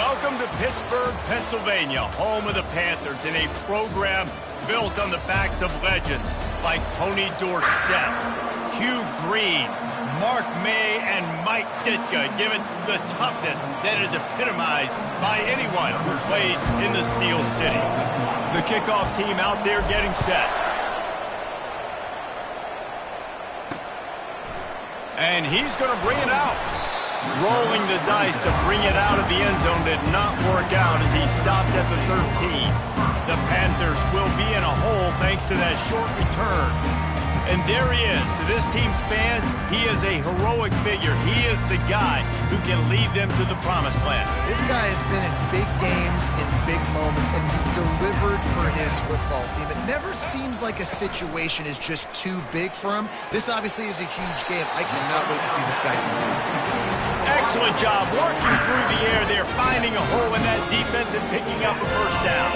Welcome to Pittsburgh, Pennsylvania, home of the Panthers, in a program built on the backs of legends like Tony Dorsett, Hugh Green, Mark May, and Mike Ditka, given the toughness that is epitomized by anyone who plays in the Steel City. The kickoff team out there getting set. And he's going to bring it out. Rolling the dice to bring it out of the end zone did not work out as he stopped at the 13. The Panthers will be in a hole thanks to that short return. And there he is. To this team's fans, he is a heroic figure. He is the guy who can lead them to the promised land.
This guy has been in big games, in big moments, and he's delivered for his football team. It never seems like a situation is just too big for him. This obviously is a huge game. I cannot wait to see this guy compete.
Excellent job working through the air there, finding a hole in that defense and picking up a first down.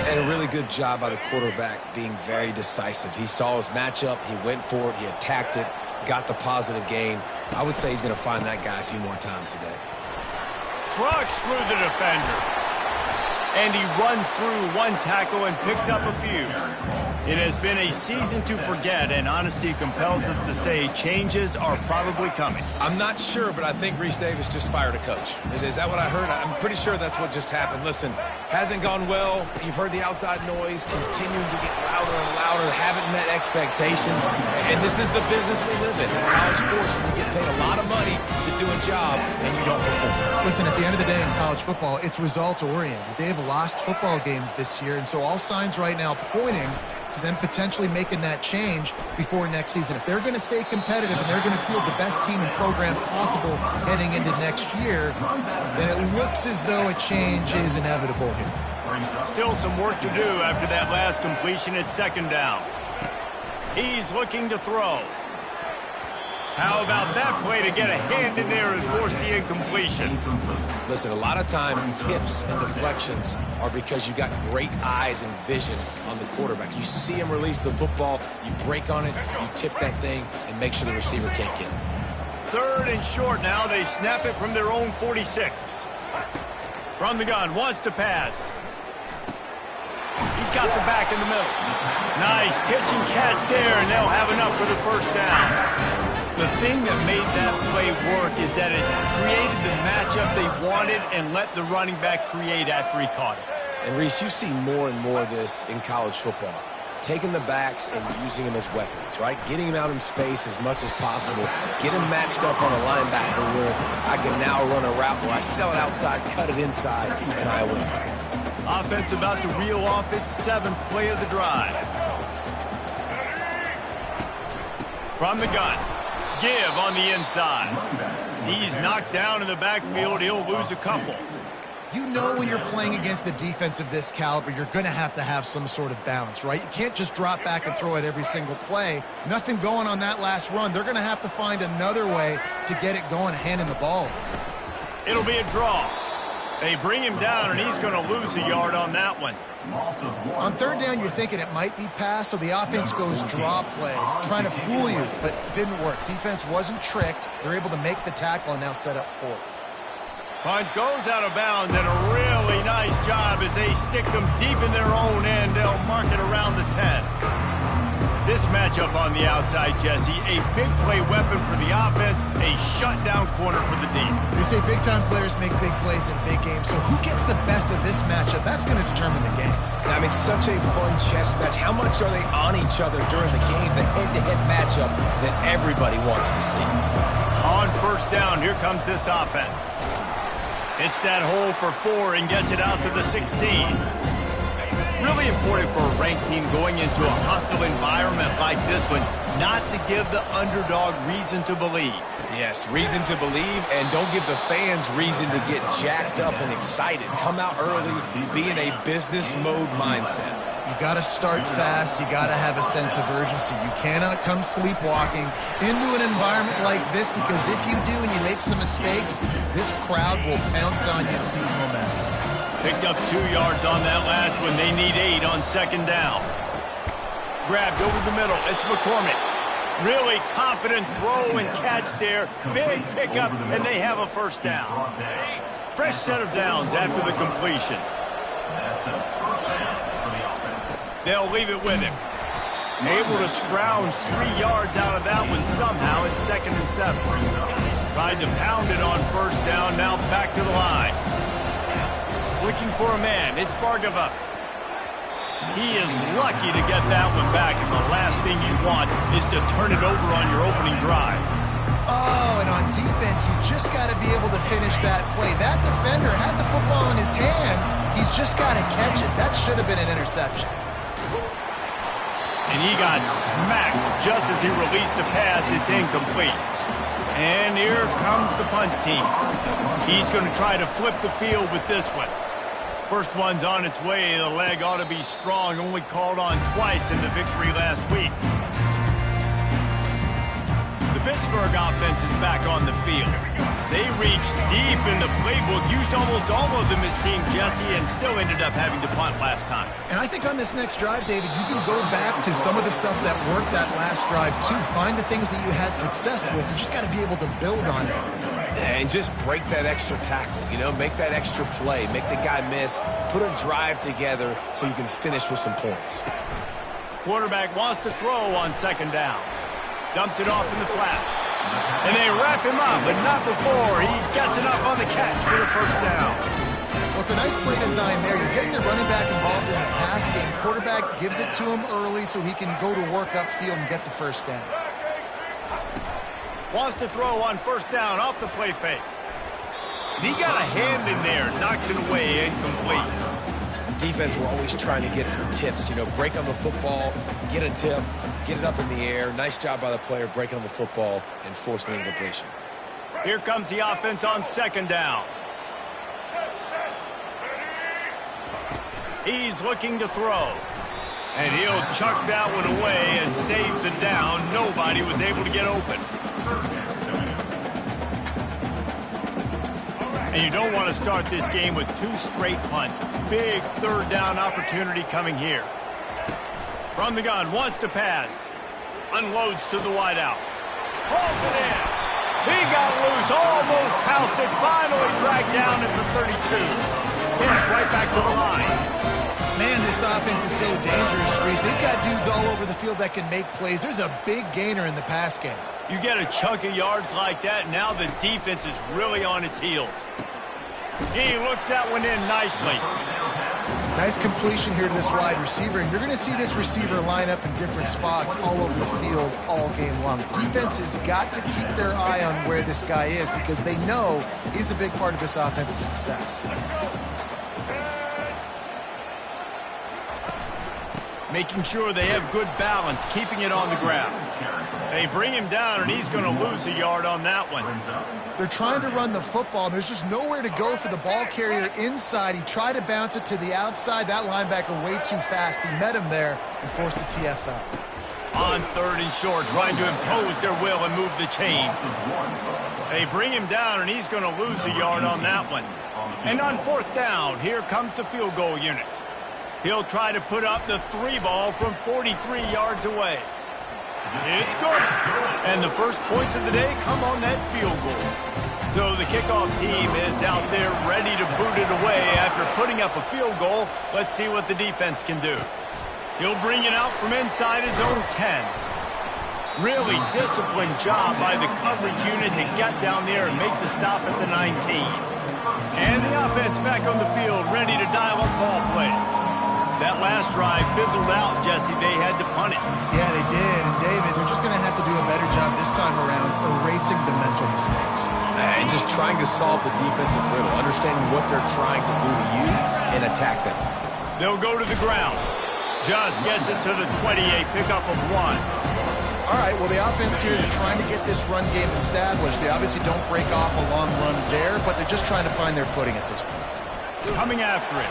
And a really good job by the quarterback being very decisive. He saw his matchup, he went for it, he attacked it, got the positive gain. I would say he's going to find that guy a few more times today.
Trucks through the defender. And he runs through one tackle and picks up a few. It has been a season to forget, and honesty compels us to say changes are probably coming.
I'm not sure, but I think Reese Davis just fired a coach. Is that what I heard? I'm pretty sure that's what just happened. Listen, hasn't gone well. You've heard the outside noise, continuing to get louder and louder, haven't met expectations. And this is the business we live in. College sports, when you get paid a lot of money to do a job and you don't perform.
Listen, at the end of the day in college football, it's results-oriented. They've lost football games this year, and so all signs right now pointing to them potentially making that change before next season. If they're going to stay competitive and they're going to field the best team and program possible heading into next year, then it looks as though a change is inevitable here.
Still some work to do after that last completion at second down. He's looking to throw. How about that play to get a hand in there and force the incompletion?
Listen, a lot of time tips and deflections are because you got great eyes and vision on the quarterback. You see him release the football, you break on it, you tip that thing, and make sure the receiver can't get it.
Third and short now. They snap it from their own 46. From the gun, wants to pass. He's got the back in the middle. Nice pitch and catch there, and they'll have enough for the first down. The thing that made that play work is that it created the matchup they wanted and let the running back create after he caught it.
And Reese, you see more and more of this in college football. Taking the backs and using them as weapons, right? Getting them out in space as much as possible. Get them matched up on a linebacker where I can now run a route where I sell it outside, cut it inside, and I win.
Offense about to reel off its seventh play of the drive. From the gun. Give on the inside. He's knocked down in the backfield. He'll lose a couple.
You know when you're playing against a defense of this caliber, you're going to have some sort of balance, right? You can't just drop back and throw it every single play. Nothing going on that last run. They're going to have to find another way to get it going, handing the ball.
It'll be a draw. They bring him down, and he's going to lose a yard on that one.
On third down, you're thinking it might be pass, so the offense goes draw play, trying to fool you, but didn't work. Defense wasn't tricked. They're able to make the tackle and now set up fourth.
Punt goes out of bounds, and a really nice job as they stick them deep in their own end. They'll mark it around the 10. This matchup on the outside, Jesse, a big play weapon for the offense, a shutdown corner for the D.
They say big-time players make big plays in big games, so who gets the best of this matchup? That's going to determine the game.
I mean, such a fun chess match. How much are they on each other during the game, the head-to-head matchup that everybody wants to see?
On first down, here comes this offense. It's that hole for 4 and gets it out to the 16. Really important for a ranked team going into a hostile environment like this one, not to give the underdog reason to believe.
Yes, reason to believe, and don't give the fans reason to get jacked up and excited. Come out early, be in a business mode mindset.
You got to start fast. You got to have a sense of urgency. You cannot come sleepwalking into an environment like this, because if you do and you make some mistakes, this crowd will pounce on you and seize momentum.
Picked up 2 yards on that last one. They need 8 on second down. Grabbed over the middle. It's McCormick. Really confident throw and catch there. Big pickup, and they have a first down. Fresh set of downs after the completion.
That's a first down for the offense.
They'll leave it with him. Able to scrounge 3 yards out of that one somehow. It's 2nd and 7. Tried to pound it on first down. Now back to the line. Looking for a man. It's Bargava. He is lucky to get that one back, and the last thing you want is to turn it over on your opening drive.
Oh, and on defense, you just got to be able to finish that play. That defender had the football in his hands. He's just got to catch it. That should have been an interception.
And he got smacked just as he released the pass. It's incomplete. And here comes the punt team. He's going to try to flip the field with this one. First one's on its way. The leg ought to be strong. Only called on twice in the victory last week. The Pittsburgh offense is back on the field. They reached deep in the playbook, used almost all of them, it seemed, Jesse, and still ended up having to punt last time.
And I think on this next drive, David, you can go back to some of the stuff that worked that last drive, too. Find the things that you had success with. You just got to be able to build on it.
And just break that extra tackle, make that extra play, make the guy miss, put a drive together so you can finish with some points.
Quarterback wants to throw on 2nd down. Dumps it off in the flats. And they wrap him up, but not before he gets enough on the catch for the first down.
Well, it's a nice play design there. You're getting the running back involved in the pass game. Quarterback gives it to him early so he can go to work upfield and get the first down.
Wants to throw on 1st down off the play fake. And he got a hand in there, knocks it away, incomplete.
Defense, we're always trying to get some tips. Break on the football, get a tip, get it up in the air. Nice job by the player breaking on the football and forcing the incompletion.
Here comes the offense on 2nd down. He's looking to throw. And he'll chuck that one away and save the down. Nobody was able to get open. And you don't want to start this game with 2 straight punts. Big 3rd down opportunity coming here. From the gun, wants to pass. Unloads to the wideout. Hauls it in. He got loose, almost housed it. Finally dragged down at the 32. Hit right back to the line.
Man, this offense is so dangerous, Reese. They've got dudes all over the field that can make plays. There's a big gainer in the pass game.
You get a chunk of yards like that, now the defense is really on its heels. He looks that one in nicely.
Nice completion here to this wide receiver, and you're going to see this receiver line up in different spots all over the field all game long. Defense has got to keep their eye on where this guy is because they know he's a big part of this offense's success.
Making sure they have good balance, keeping it on the ground. They bring him down, and he's going to lose a yard on that one.
They're trying to run the football, and there's just nowhere to go for the ball carrier inside. He tried to bounce it to the outside. That linebacker way too fast. He met him there and forced the TFL.
On 3rd and short, trying to impose their will and move the chains. They bring him down, and he's going to lose a yard on that one. And on 4th down, here comes the field goal unit. He'll try to put up the 3 ball from 43 yards away. It's good. And the first points of the day come on that field goal. So the kickoff team is out there ready to boot it away after putting up a field goal. Let's see what the defense can do. He'll bring it out from inside his own 10. Really disciplined job by the coverage unit to get down there and make the stop at the 19. And the offense back on the field, ready to dial up ball plays. That last drive fizzled out, Jesse. They had to punt it.
Yeah, they did. And, David, they're just going to have to do a better job this time around erasing the mental mistakes.
And just trying to solve the defensive riddle, understanding what they're trying to do to you and attack them.
They'll go to the ground. Just gets it to the 28, pickup of 1.
All right, well, the offense here, they're trying to get this run game established. They obviously don't break off a long run there, but they're just trying to find their footing at this point.
Coming after it.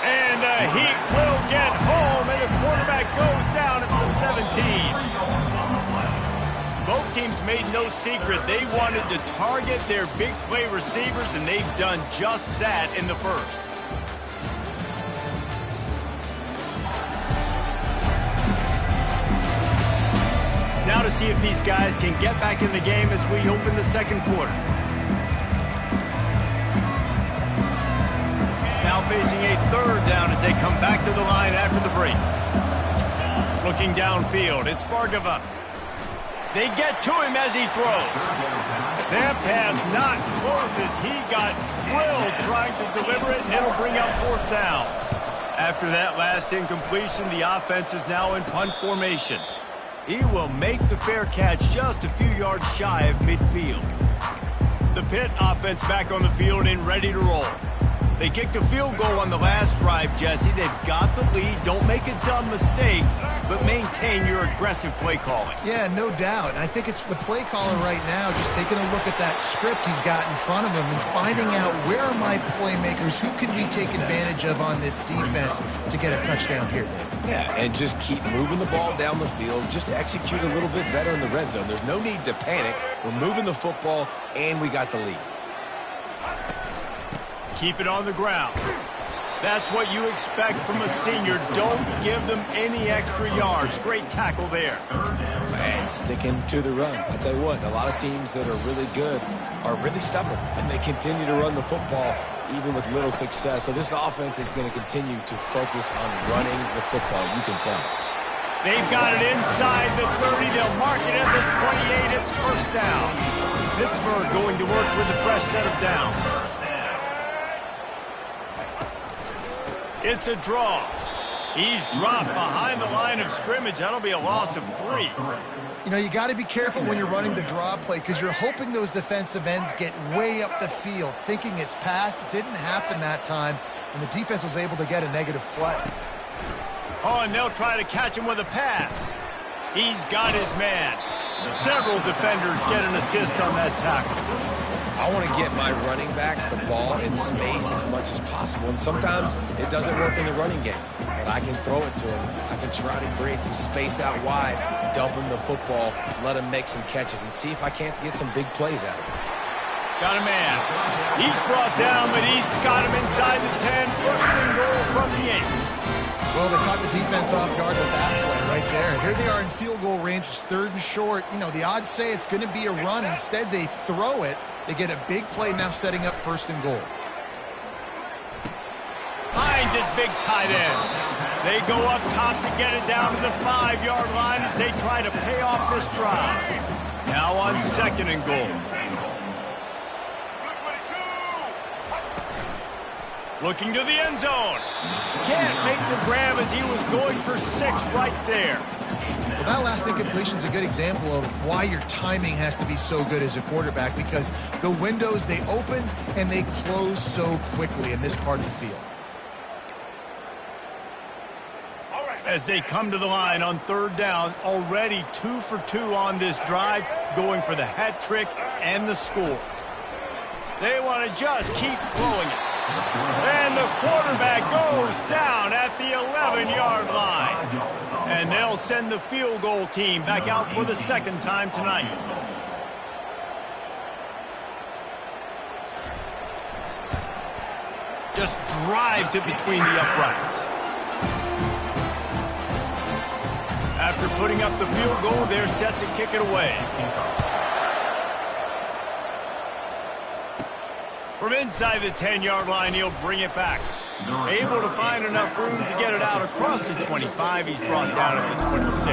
And the Heat will get home, and the quarterback goes down at the 17. Both teams made no secret. They wanted to target their big play receivers, and they've done just that in the first. Now to see if these guys can get back in the game as we open the second quarter. facing a third down as they come back to the line after the break. Looking downfield, it's Bargava. They get to him as he throws. That pass not close as he got drilled trying to deliver it, and it'll bring up fourth down. After that last incompletion, the offense is now in punt formation. He will make the fair catch just a few yards shy of midfield. The Pitt offense back on the field and ready to roll. They kicked a field goal on the last drive, Jesse. They've got the lead. Don't make a dumb mistake, but maintain your aggressive play calling.
Yeah, no doubt. And I think it's the play caller right now just taking a look at that script he's got in front of him and finding out where are my playmakers, who can we take advantage of on this defense to get a touchdown here.
Yeah, and just keep moving the ball down the field. Just execute a little bit better in the red zone. There's no need to panic. We're moving the football, and we got the lead.
Keep it on the ground. That's what you expect from a senior. Don't give them any extra yards. Great tackle there.
And sticking to the run. I'll tell you what, a lot of teams that are really good are really stubborn, and they continue to run the football even with little success. So this offense is going to continue to focus on running the football. You can tell.
They've got it inside the 30. They'll mark it at the 28. It's first down. Pittsburgh going to work with a fresh set of downs. It's a draw. He's dropped behind the line of scrimmage. That'll be a loss of 3.
You know, you got to be careful when you're running the draw play because you're hoping those defensive ends get way up the field, thinking it's pass. Didn't happen that time, and the defense was able to get a negative play.
Oh, and they'll try to catch him with a pass. He's got his man. Several defenders get an assist on that tackle.
I want to get my running backs the ball in space as much as possible. And sometimes it doesn't work in the running game. But I can throw it to him. I can try to create some space out wide, dump him the football, let him make some catches, and see if I can't get some big plays out of him.
Got a man. He's brought down, but he's got him inside the 10. First and goal from the 8.
Well, they caught the defense off guard with that play right there. Here they are in field goal range. It's third and short. You know, the odds say it's going to be a run. Instead, they throw it. They get a big play now setting up first and goal.
Hines is big tight end. They go up top to get it down to the 5-yard line as they try to pay off this drive. Now on second and goal. Looking to the end zone. Can't make the grab as he was going for 6 right there.
Well, that last incompletion is a good example of why your timing has to be so good as a quarterback, because the windows, they open and they close so quickly in this part of the field.
As they come to the line on third down, already 2 for 2 on this drive, going for the hat trick and the score. They want to just keep throwing it. And the quarterback goes down at the 11-yard line. And they'll send the field goal team back out for the second time tonight. Just drives it between the uprights. After putting up the field goal, they're set to kick it away. From inside the 10-yard line, he'll bring it back. Able to find enough room to get it out across the 25. He's brought down at the 26.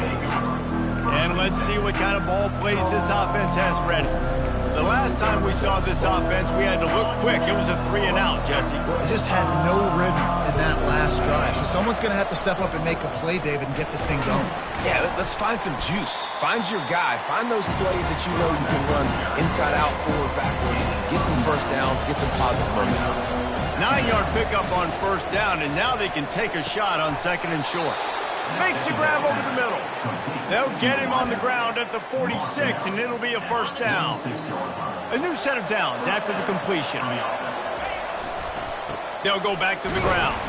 And let's see what kind of ball plays this offense has ready. The last time we saw this offense, we had to look quick. It was a 3-and-out, Jesse.
Well, it just had no rhythm in that last drive. So someone's going to have to step up and make a play, David, and get this thing going.
Yeah, let's find some juice. Find your guy. Find those plays that you know you can run inside out, forward, backwards. Get some first downs. Get some positive momentum.
9-yard pickup on first down, and now they can take a shot on second and short. Makes the grab over the middle. They'll get him on the ground at the 46, and it'll be a first down. A new set of downs after the completion. They'll go back to the ground.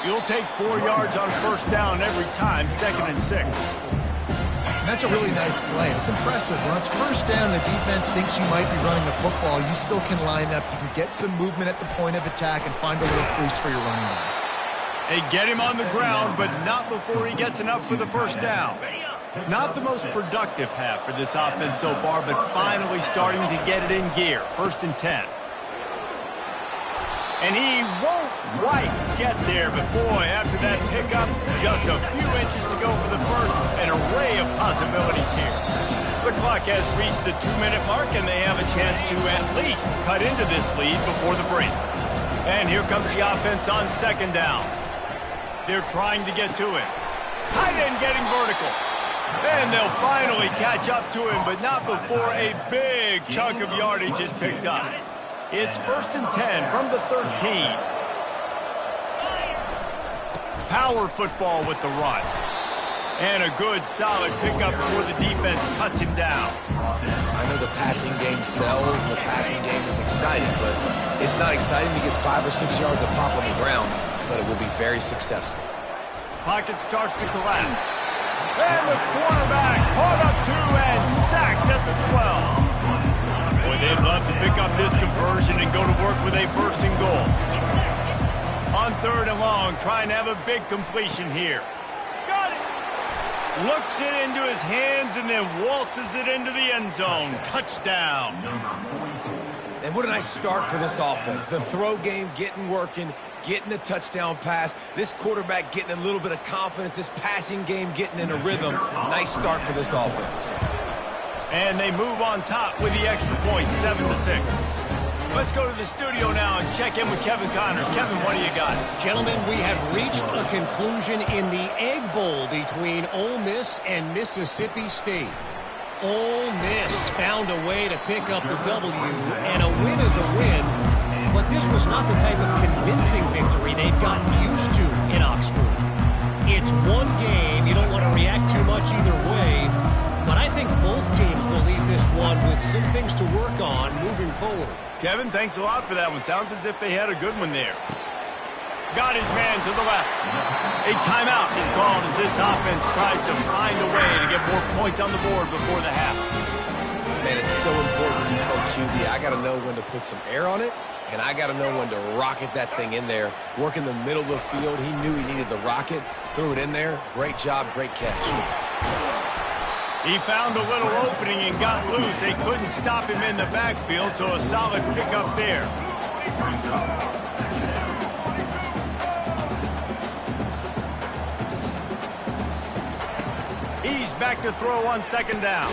You'll take 4 yards on first down every time, second and 6.
And that's a really nice play. It's impressive. When it's first down, the defense thinks you might be running the football. You still can line up. You can get some movement at the point of attack and find a little crease for your running back.
They get him on the ground, but not before he gets enough for the first down. Not the most productive half for this offense so far, but finally starting to get it in gear. First and 10. And he won't quite get there, but boy, after that pickup, just a few inches to go for the first. An array of possibilities here. The clock has reached the 2-minute mark, and they have a chance to at least cut into this lead before the break. And here comes the offense on second down. They're trying to get to him. Tight end getting vertical. And they'll finally catch up to him, but not before a big chunk of yardage is picked up. It's 1st and 10 from the 13. Power football with the run. And a good, solid pickup before the defense cuts him down.
I know the passing game sells and the passing game is exciting, but it's not exciting to get 5 or 6 yards of pop on the ground, but it will be very successful.
Pocket starts to collapse. And the quarterback caught up to and sacked at the 12. Boy, they'd love to pick up this conversion and go to work with a 1st and goal. On 3rd and long, trying to have a big completion here. Got it! Looks it into his hands and then waltzes it into the end zone. Touchdown.
And what a nice start for this offense. The throw game getting working, getting the touchdown pass. This quarterback getting a little bit of confidence. This passing game getting in a rhythm. Nice start for this offense.
And they move on top with the extra point, 7-6. Let's go to the studio now and check in with Kevin Connors. Kevin, what do you got?
Gentlemen, we have reached a conclusion in the Egg Bowl between Ole Miss and Mississippi State. Ole Miss found a way to pick up the W, and a win is a win, but this was not the type of convincing victory they've gotten used to in Oxford. It's one game. You don't want to react too much either way, but I think both teams will leave this one with some things to work on moving forward.
Kevin, thanks a lot for that one. Sounds as if they had a good one there. Got his man to the left. A timeout is called as this offense tries to find a way to get more points on the board before the half.
Man, it's so important to know QB. I got to know when to put some air on it, and I got to know when to rocket that thing in there. Work in the middle of the field. He knew he needed the rocket. Threw it in there. Great job, great catch.
He found a little opening and got loose. They couldn't stop him in the backfield, so a solid pickup there. He's back to throw on 2nd down.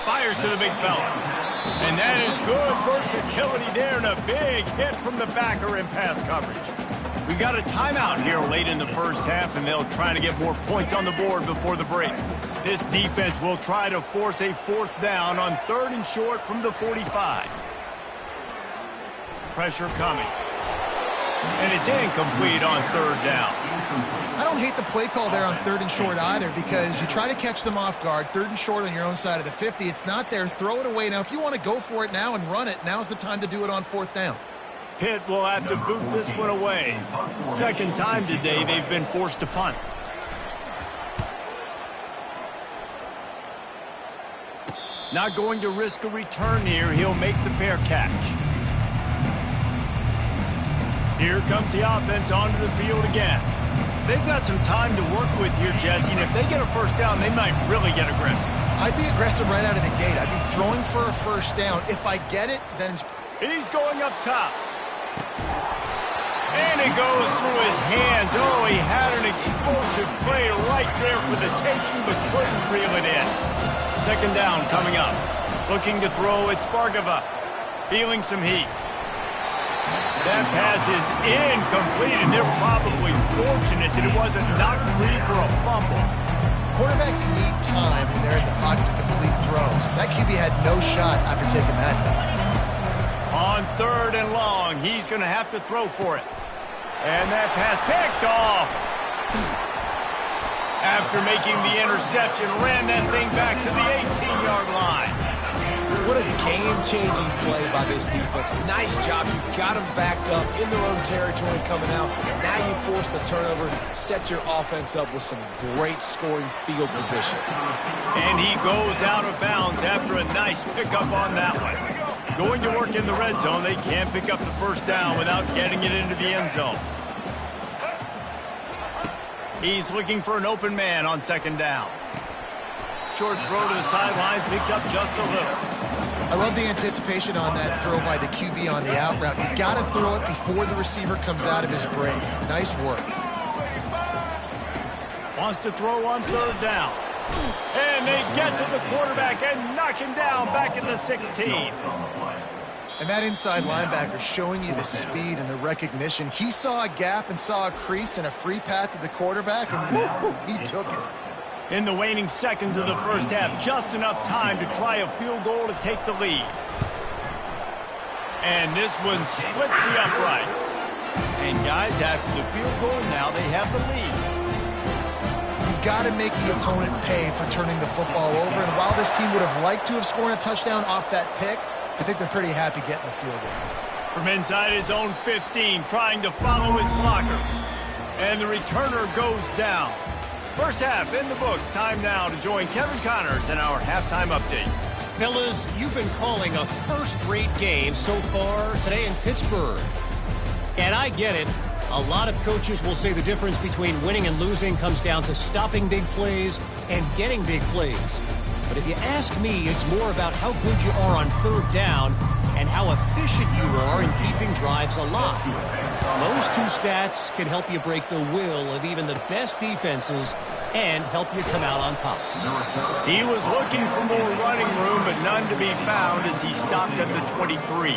Fires to the big fella. And that is good versatility there and a big hit from the backer in pass coverage. We got a timeout here late in the first half, and they'll try to get more points on the board before the break. This defense will try to force a 4th down on 3rd and short from the 45. Pressure coming. And it's incomplete on 3rd down.
I don't hate the play call there on 3rd and short either, because you try to catch them off guard. 3rd and short on your own side of the 50. It's not there. Throw it away. Now, if you want to go for it now and run it, now's the time to do it on 4th down.
Pitt will have to boot this one away. 2nd time today they've been forced to punt. Not going to risk a return here. He'll make the fair catch. Here comes the offense onto the field again. They've got some time to work with here, Jesse, and if they get a 1st down, they might really get aggressive.
I'd be aggressive right out of the gate. I'd be throwing for a 1st down. If I get it, then it's...
He's going up top. And it goes through his hands. Oh, he had an explosive play right there for the taking, but couldn't reel it in. 2nd down coming up. Looking to throw, it's Bargava. Feeling some heat. That pass is incomplete, and they're probably fortunate that it wasn't knocked free for a fumble.
Quarterbacks need time when they're in the pocket to complete throws. That QB had no shot after taking that hit.
On 3rd and long, he's going to have to throw for it. And that pass picked off. After making the interception, ran that thing back to the 18-yard line.
What a game-changing play by this defense. Nice job. You got them backed up in their own territory coming out. Now you force the turnover, set your offense up with some great scoring field position.
And he goes out of bounds after a nice pickup on that one. Going to work in the red zone. They can't pick up the 1st down without getting it into the end zone. He's looking for an open man on 2nd down. Short throw to the sideline, picks up just a little.
I love the anticipation on that throw by the QB on the out route. You got to throw it before the receiver comes out of his break. Nice work.
Wants to throw on third down. And they get to the quarterback and knock him down back at the 16.
And that inside linebacker showing you the speed and the recognition. He saw a gap and saw a crease and a free path to the quarterback, and he took it.
In the waning seconds of the first half, just enough time to try a field goal to take the lead. And this one splits the uprights. And guys, after the field goal, now they have the lead.
You've got to make the opponent pay for turning the football over. And while this team would have liked to have scored a touchdown off that pick, I think they're pretty happy getting the field goal.
From inside his own 15, trying to follow his blockers. And the returner goes down. First half in the books. Time now to join Kevin Connors in our halftime update.
Fellas, you've been calling a first-rate game so far today in Pittsburgh. And I get it. A lot of coaches will say the difference between winning and losing comes down to stopping big plays and getting big plays. But if you ask me, it's more about how good you are on third down and how efficient you are in keeping drives alive. Those two stats can help you break the will of even the best defenses and help you come out on top.
He was looking for more running room, but none to be found as he stopped at the 23.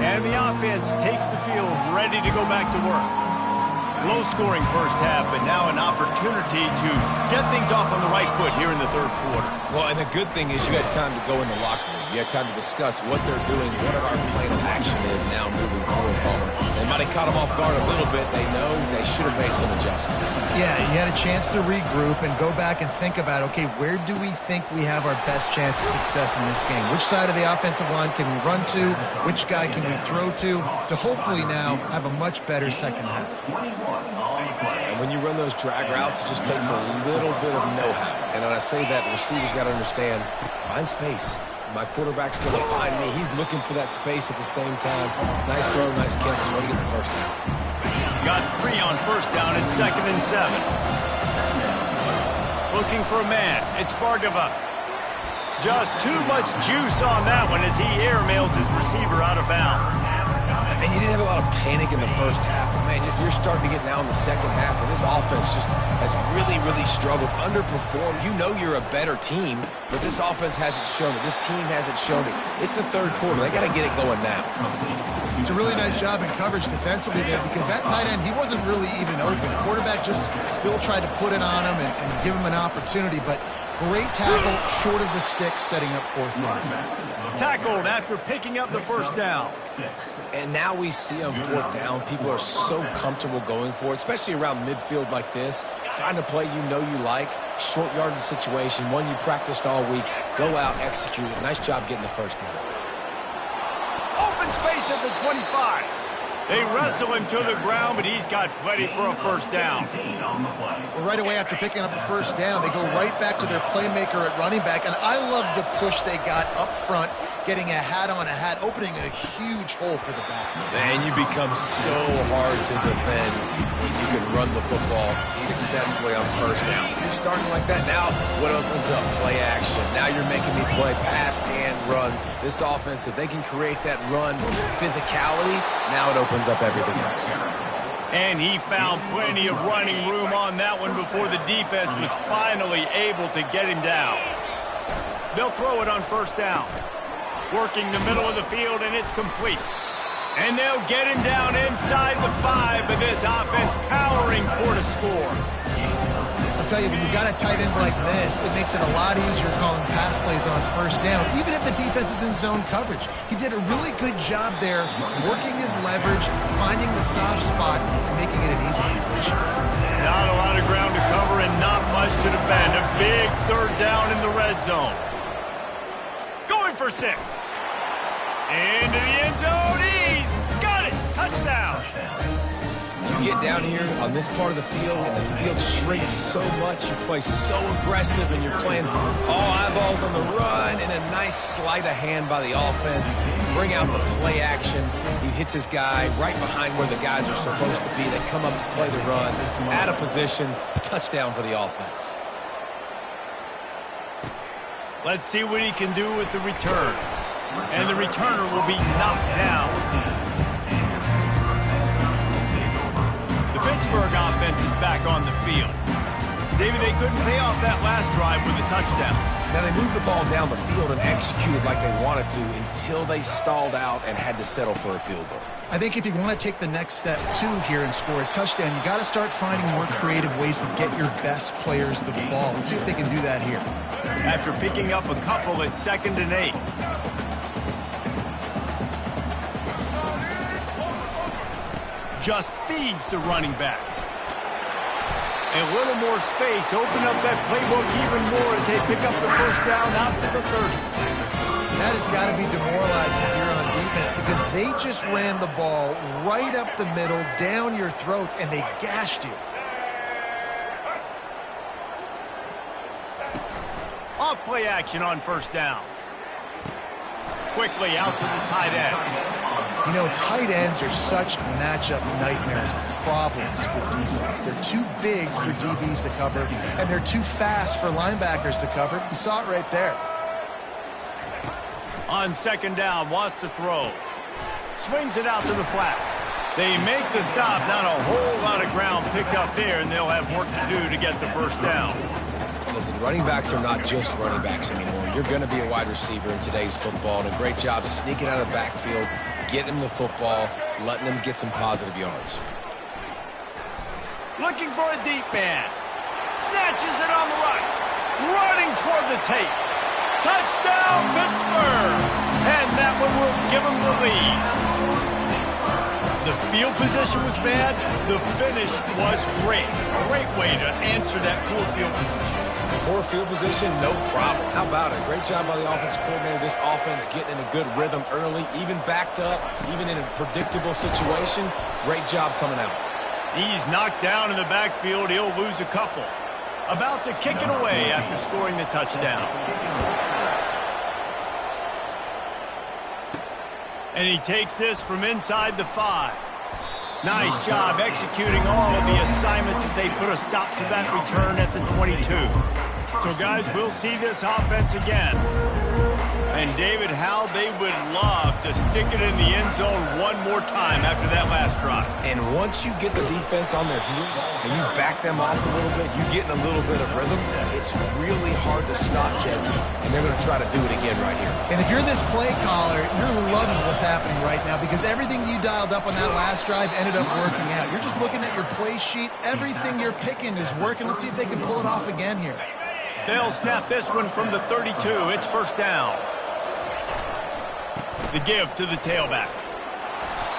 And the offense takes the field ready to go back to work. Low-scoring first half, but now an opportunity to get things off on the right foot here in the third quarter.
Well, and the good thing is you had time to go in the locker room. You had time to discuss what they're doing, what our plan of action is now moving forward, Palmer. They might have caught them off guard a little bit. They know they should have made some adjustments.
Yeah, you had a chance to regroup and go back and think about, okay, where do we think we have our best chance of success in this game? Which side of the offensive line can we run to? Which guy can we throw to hopefully now have a much better second half?
And when you run those drag routes, it just takes a little bit of know-how. And when I say that, the receivers got to understand, find space. My quarterback's going to find me. He's looking for that space at the same time. Nice throw, nice catch. He's going to get the first down.
Got 3 on first down and 2nd and 7. Looking for a man. It's Bargava. Just too much juice on that one as he airmails his receiver out of bounds.
And you didn't have a lot of panic in the first half. But man, you're starting to get now in the second half, and this offense just has really, really struggled, underperformed. You know you're a better team, but this offense hasn't shown it. This team hasn't shown it. It's the third quarter. They got to get it going now.
It's a really nice job in coverage defensively there because that tight end, he wasn't really even open. Quarterback just still tried to put it on him and give him an opportunity, but great tackle, short of the stick, setting up fourth down.
Tackled after picking up the first down.
And now we see on fourth down, people are so comfortable going for it, especially around midfield like this. Find a play you know you like, short yardage situation, one you practiced all week. Go out, execute it. Nice job getting the first down.
Open space at the 25. They wrestle him to the ground, but he's got plenty for a first down.
Well, right away after picking up a first down, they go right back to their playmaker at running back, and I love the push they got up front, getting a hat on a hat, opening a huge hole for the back.
Man, you become so hard to defend when you can run the football successfully on first down. You're starting like that. Now, what opens up? Play action. Now you're making me play pass and run. This offense, if they can create that run physicality, now it opens up everything else.
And he found plenty of running room on that one before the defense was finally able to get him down. They'll throw it on first down. Working the middle of the field, and it's complete. And they'll get him down inside the 5, but this offense powering toward a score.
I'll tell you, when you've got a tight end like this, it makes it a lot easier calling pass plays on first down, even if the defense is in zone coverage. He did a really good job there, working his leverage, finding the soft spot, and making it an easy completion.
Not a lot of ground to cover and not much to defend. A big third down in the red zone. Going for 6. Into the end zone. He's got it. Touchdown.
You get down here on this part of the field, and the field shrinks so much. You play so aggressive, and you're playing all eyeballs on the run, and a nice sleight of hand by the offense. Bring out the play action. He hits his guy right behind where the guys are supposed to be. They come up to play the run, out of position, touchdown for the offense.
Let's see what he can do with the return. And the returner will be knocked down. The Pittsburgh offense is back on the field. David, they couldn't pay off that last drive with a touchdown.
Now, they moved the ball down the field and executed like they wanted to until they stalled out and had to settle for a field goal.
I think if you want to take the next step, too, here and score a touchdown, you got to start finding more creative ways to get your best players the ball. Let's see if they can do that here.
After picking up a couple at 2nd and 8. Just feeds the running back. A little more space. Open up that playbook even more as they pick up the first down out to the 30.
That has got to be demoralizing if you're on defense because they just ran the ball right up the middle, down your throats, and they gashed you.
Off play action on first down. Quickly out to the tight end.
You know, tight ends are such matchup nightmares, problems for defense. They're too big for DBs to cover, and they're too fast for linebackers to cover. You saw it right there.
On 2nd down, wants to throw. Swings it out to the flat. They make the stop. Not a whole lot of ground picked up there, and they'll have work to do to get the first down.
Listen, running backs are not just running backs anymore. You're going to be a wide receiver in today's football, and a great job sneaking out of the backfield, getting them the football, letting them get some positive yards.
Looking for a deep man. Snatches it on the right. Running toward the tape. Touchdown, Pittsburgh! And that one will give them the lead. The field position was bad. The finish was great. Great way to answer that poor field position.
Poor field position, no problem. How about it? Great job by the offensive coordinator. This offense getting in a good rhythm early, even backed up, even in a predictable situation. Great job coming out.
He's knocked down in the backfield. He'll lose a couple. About to kick it away after scoring the touchdown. And he takes this from inside the 5. Nice job executing all of the assignments as they put a stop to that return at the 22. So, guys, we'll see this offense again. And, David, how they would love to stick it in the end zone one more time after that last drive.
And once you get the defense on their heels and you back them off a little bit, you get in a little bit of rhythm, it's really hard to stop Jesse, and they're going to try to do it again right here.
And if you're this play caller, you're loving what's happening right now because everything you dialed up on that last drive ended up working out. You're just looking at your play sheet. Everything you're picking is working. Let's see if they can pull it off again here.
They'll snap this one from the 32. It's first down. The give to the tailback.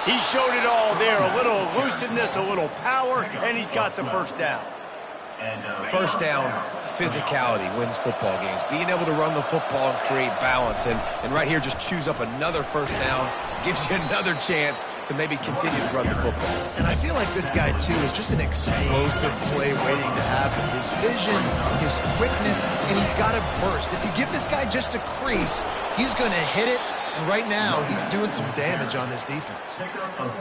He showed it all there. A little elusiveness, a little power, and he's got the first down.
First down, physicality wins football games. Being able to run the football and create balance. And right here, just choose up another first down. Gives you another chance to maybe continue to run the football.
And I feel like this guy, too, is just an explosive play waiting to happen. His vision, his quickness, and he's got to burst. If you give this guy just a crease, he's going to hit it. And right now, he's doing some damage on this defense.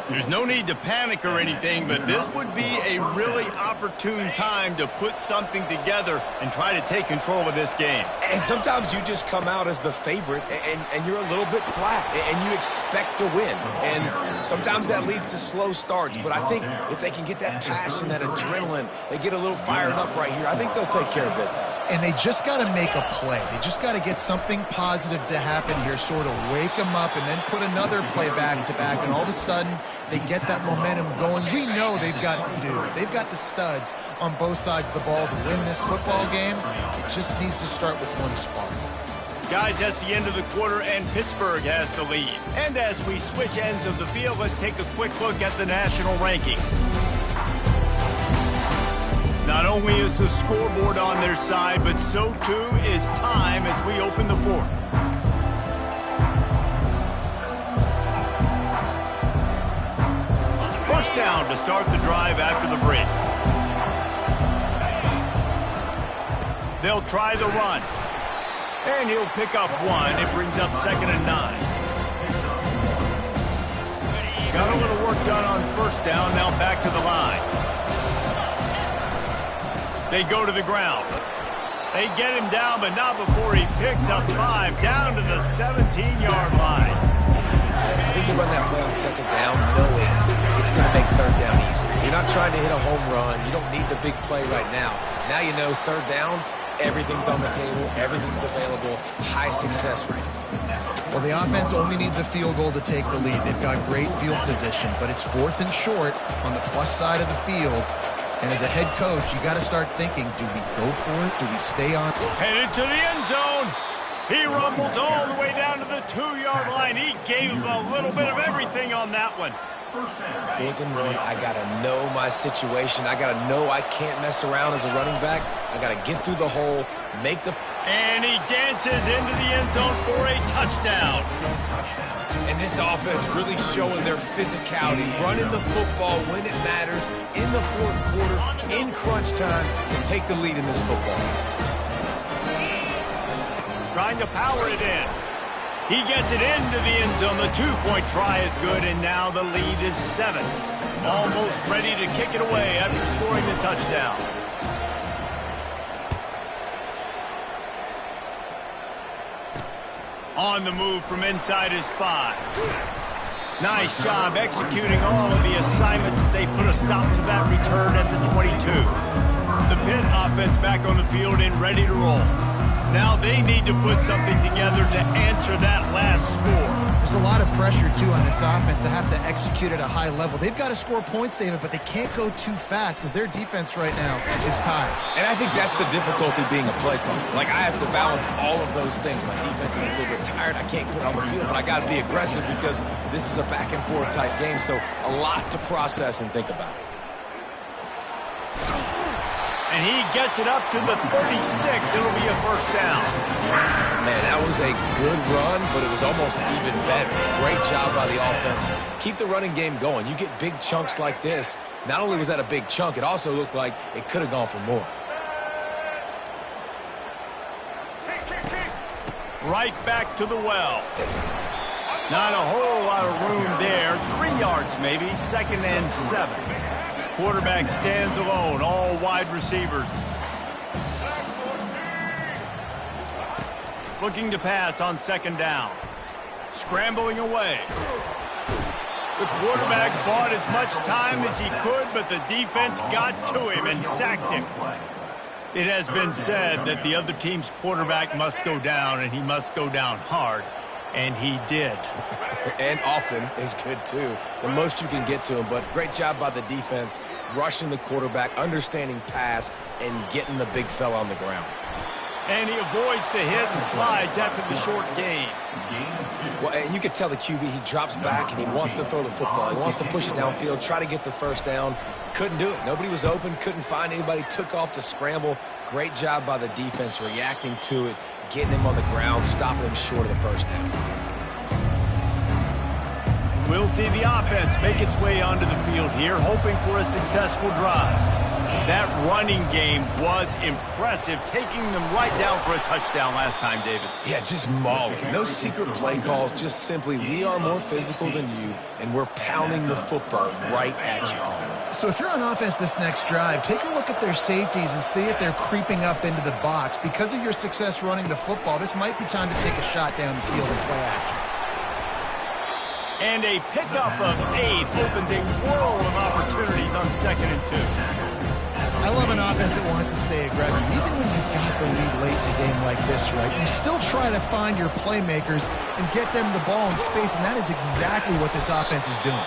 There's no need to panic or anything, but this would be a really opportune time to put something together and try to take control of this game.
And sometimes you just come out as the favorite, and you're a little bit flat, and you expect to win. And sometimes that leads to slow starts. But I think if they can get that passion, that adrenaline, they get a little fired up right here, I think they'll take care of business.
And they just got to make a play. They just got to get something positive to happen here, sort of wake them up and then put another play back-to-back, and all of a sudden they get that momentum going. We know they've got the dudes. They've got the studs on both sides of the ball to win this football game. It just needs to start with one spark.
Guys, that's the end of the quarter, and Pittsburgh has the lead. And as we switch ends of the field, let's take a quick look at the national rankings. Not only is the scoreboard on their side, but so too is time as we open the fourth. First down to start the drive after the break. They'll try the run. And he'll pick up one. It brings up 2nd and 9. Got a little work done on first down. Now back to the line. They go to the ground. They get him down, but not before he picks up 5 down to the 17-yard line.
I think you run that play on second down knowing it's going to make third down easy. You're not trying to hit a home run. You don't need the big play right now. Now you know third down, everything's on the table, everything's available, high success rate.
Well, the offense only needs a field goal to take the lead. They've got great field position, but it's 4th and short on the plus side of the field. And as a head coach, you got to start thinking, do we go for it? Do we stay on?
Headed to the end zone. He rumbles all the way down to the 2-yard line. He gave him a little bit of everything on that one.
4th and 1, I got to know my situation. I got to know I can't mess around as a running back. I got to get through the hole, make the...
And he dances into the end zone for a touchdown.
And this offense really showing their physicality, running the football when it matters, in the 4th quarter, in crunch time, to take the lead in this football game.
Trying to power it in. He gets it into the end zone. The 2-point try is good, and now the lead is 7. Almost ready to kick it away after scoring the touchdown. On the move from inside his 5. Nice job executing all of the assignments as they put a stop to that return at the 22. The Pitt offense back on the field and ready to roll. Now they need to put something together to answer that last score.
There's a lot of pressure, too, on this offense to have to execute at a high level. They've got to score points, David, but they can't go too fast because their defense right now is tired.
And I think that's the difficulty being a play caller. Like, I have to balance all of those things. My defense is a little bit tired. I can't put it on the field, but I got to be aggressive because this is a back-and-forth type game, so a lot to process and think about.
And he gets it up to the 36. It'll be a first down.
Man, that was a good run, but it was almost even better. Great job by the offense. Keep the running game going. You get big chunks like this. Not only was that a big chunk, it also looked like it could have gone for more.
Right back to the well. Not a whole lot of room there. 3 yards maybe. 2nd and 7. Quarterback stands alone, all wide receivers. Looking to pass on 2nd down. Scrambling away. The quarterback bought as much time as he could, but the defense got to him and sacked him. It has been said that the other team's quarterback must go down, and he must go down hard. And he did.
And often is good, too. The most you can get to him, but great job by the defense, rushing the quarterback, understanding pass, and getting the big fella on the ground.
And he avoids the hit and slides after the short gain.
Well, you could tell the QB, he drops back and he wants to throw the football. He wants to push it downfield, try to get the first down. Couldn't do it. Nobody was open, couldn't find anybody, took off to scramble. Great job by the defense reacting to it, getting him on the ground, stopping him short of the first down.
We'll see the offense make its way onto the field here, hoping for a successful drive. That running game was impressive, taking them right down for a touchdown last time, David.
Yeah, just mauling. No secret play calls, just simply we are more physical than you, and we're pounding the football right at you.
So if you're on offense this next drive, take a look at their safeties and see if they're creeping up into the box. Because of your success running the football, this might be time to take a shot down the field and play action.
And a pickup of 8 opens a world of opportunities on 2nd and 2.
I love an offense that wants to stay aggressive. Even when you've got the lead late in a game like this, right, you still try to find your playmakers and get them the ball in space, and that is exactly what this offense is doing.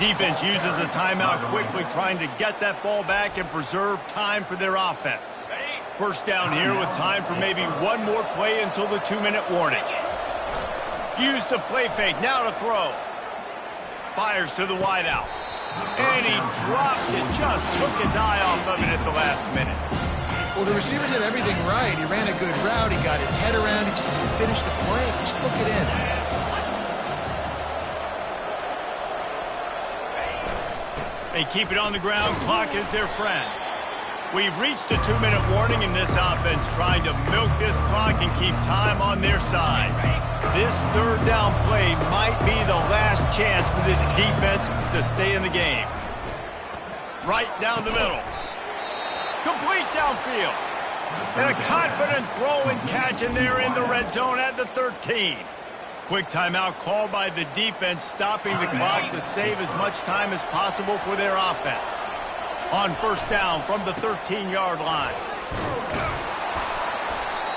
Defense uses a timeout quickly, trying to get that ball back and preserve time for their offense. First down here with time for maybe one more play until the 2-minute warning. Use the play fake, now to throw. Fires to the wideout. And he drops it, just took his eye off of it at the last minute.
Well, the receiver did everything right. He ran a good route, he got his head around, he just didn't finish the play. Just look it in.
They keep it on the ground, clock is their friend. We've reached the 2-minute warning in this offense, trying to milk this clock and keep time on their side. This 3rd down play might be the last chance for this defense to stay in the game. Right down the middle. Complete downfield. And a confident throw and catch, and they're in the red zone at the 13. Quick timeout called by the defense, stopping the clock to save as much time as possible for their offense. On first down from the 13-yard line.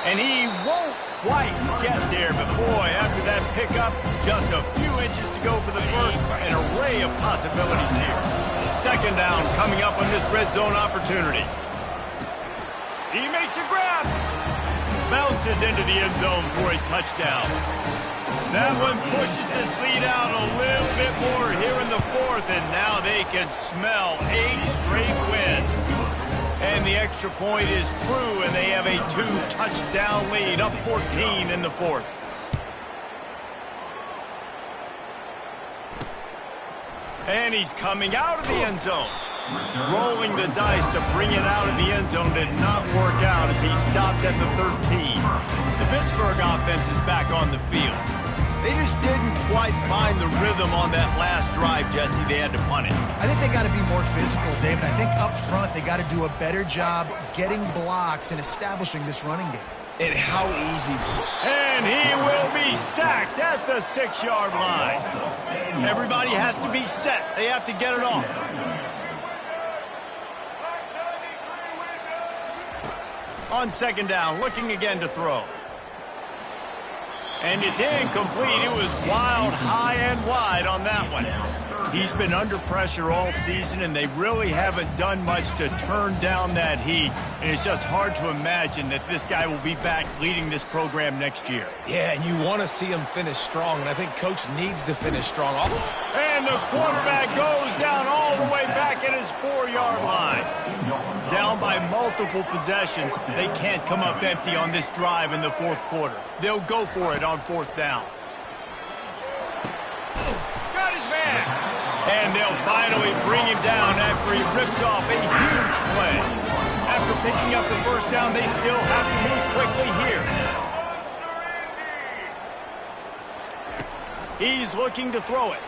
And he won't quite get there, but boy, after that pickup, just a few inches to go for the first. An array of possibilities here. Second down coming up on this red zone opportunity. He makes a grab. Bounces into the end zone for a touchdown. That one pushes this lead out a little bit more here in the fourth, and now they can smell 8 straight wins. And the extra point is true, and they have a 2-touchdown lead, up 14 in the fourth. And he's coming out of the end zone. Rolling the dice to bring it out of the end zone did not work out as he stopped at the 13. The Pittsburgh offense is back on the field. They just didn't quite find the rhythm on that last drive, Jesse. They had to punt it.
I think they got to be more physical, David. I think up front they got to do a better job getting blocks and establishing this running game.
And how easy.
And he will be sacked at the 6-yard line. Everybody has to be set. They have to get it off. On second down, looking again to throw. And it's incomplete. It was wild, high and wide on that one. He's been under pressure all season, and they really haven't done much to turn down that heat. And it's just hard to imagine that this guy will be back leading this program next year.
Yeah, and you want to see him finish strong, and I think Coach needs to finish strong.
And the quarterback goes down all the way back at his 4-yard line. Down by multiple possessions, they can't come up empty on this drive in the fourth quarter. They'll go for it on fourth down. Got his man. And they'll finally bring him down after he rips off a huge play. After picking up the first down, they still have to move quickly here. He's looking to throw it.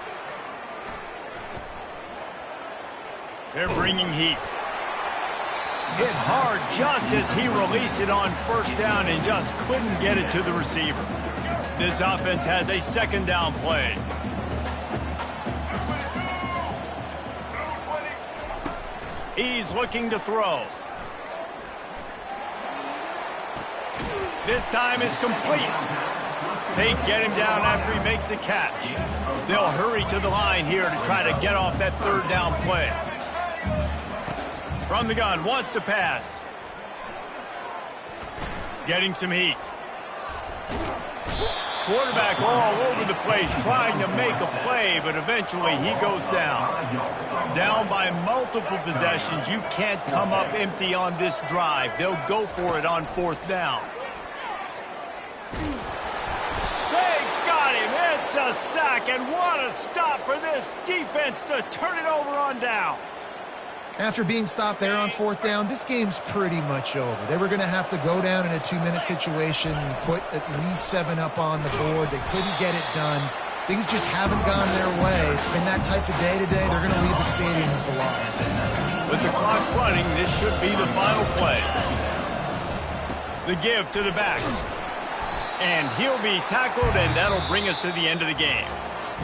They're bringing heat. Hit hard just as he released it on first down and just couldn't get it to the receiver. This offense has a second down play. He's looking to throw. This time it's complete. They get him down after he makes the catch. They'll hurry to the line here to try to get off that third down play. From the gun, wants to pass. Getting some heat. Quarterback all over the place trying to make a play, but eventually he goes down. Down by multiple possessions. You can't come up empty on this drive. They'll go for it on fourth down. They got him. It's a sack, and what a stop for this defense to turn it over on downs.
After being stopped there on fourth down, this game's pretty much over. They were going to have to go down in a 2-minute situation and put at least 7 up on the board. They couldn't get it done. Things just haven't gone their way. It's been that type of day today. They're going to leave the stadium with the loss.
With the clock running, this should be the final play. The give to the back. And he'll be tackled, and that'll bring us to the end of the game.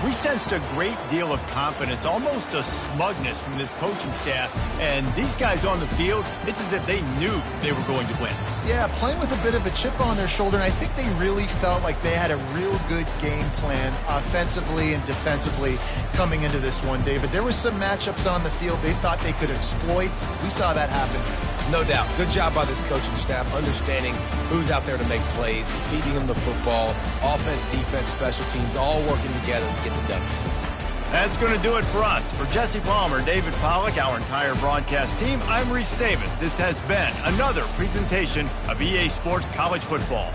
We sensed a great deal of confidence, almost a smugness from this coaching staff. And these guys on the field, it's as if they knew they were going to win.
Yeah, playing with a bit of a chip on their shoulder, and I think they really felt like they had a real good game plan offensively and defensively coming into this one, David. There were some matchups on the field they thought they could exploit. We saw that happen.
No doubt. Good job by this coaching staff, understanding who's out there to make plays, feeding them the football, offense, defense, special teams, all working together to get the W.
That's going to do it for us. For Jesse Palmer, David Pollack, our entire broadcast team, I'm Reese Davis. This has been another presentation of EA Sports College Football.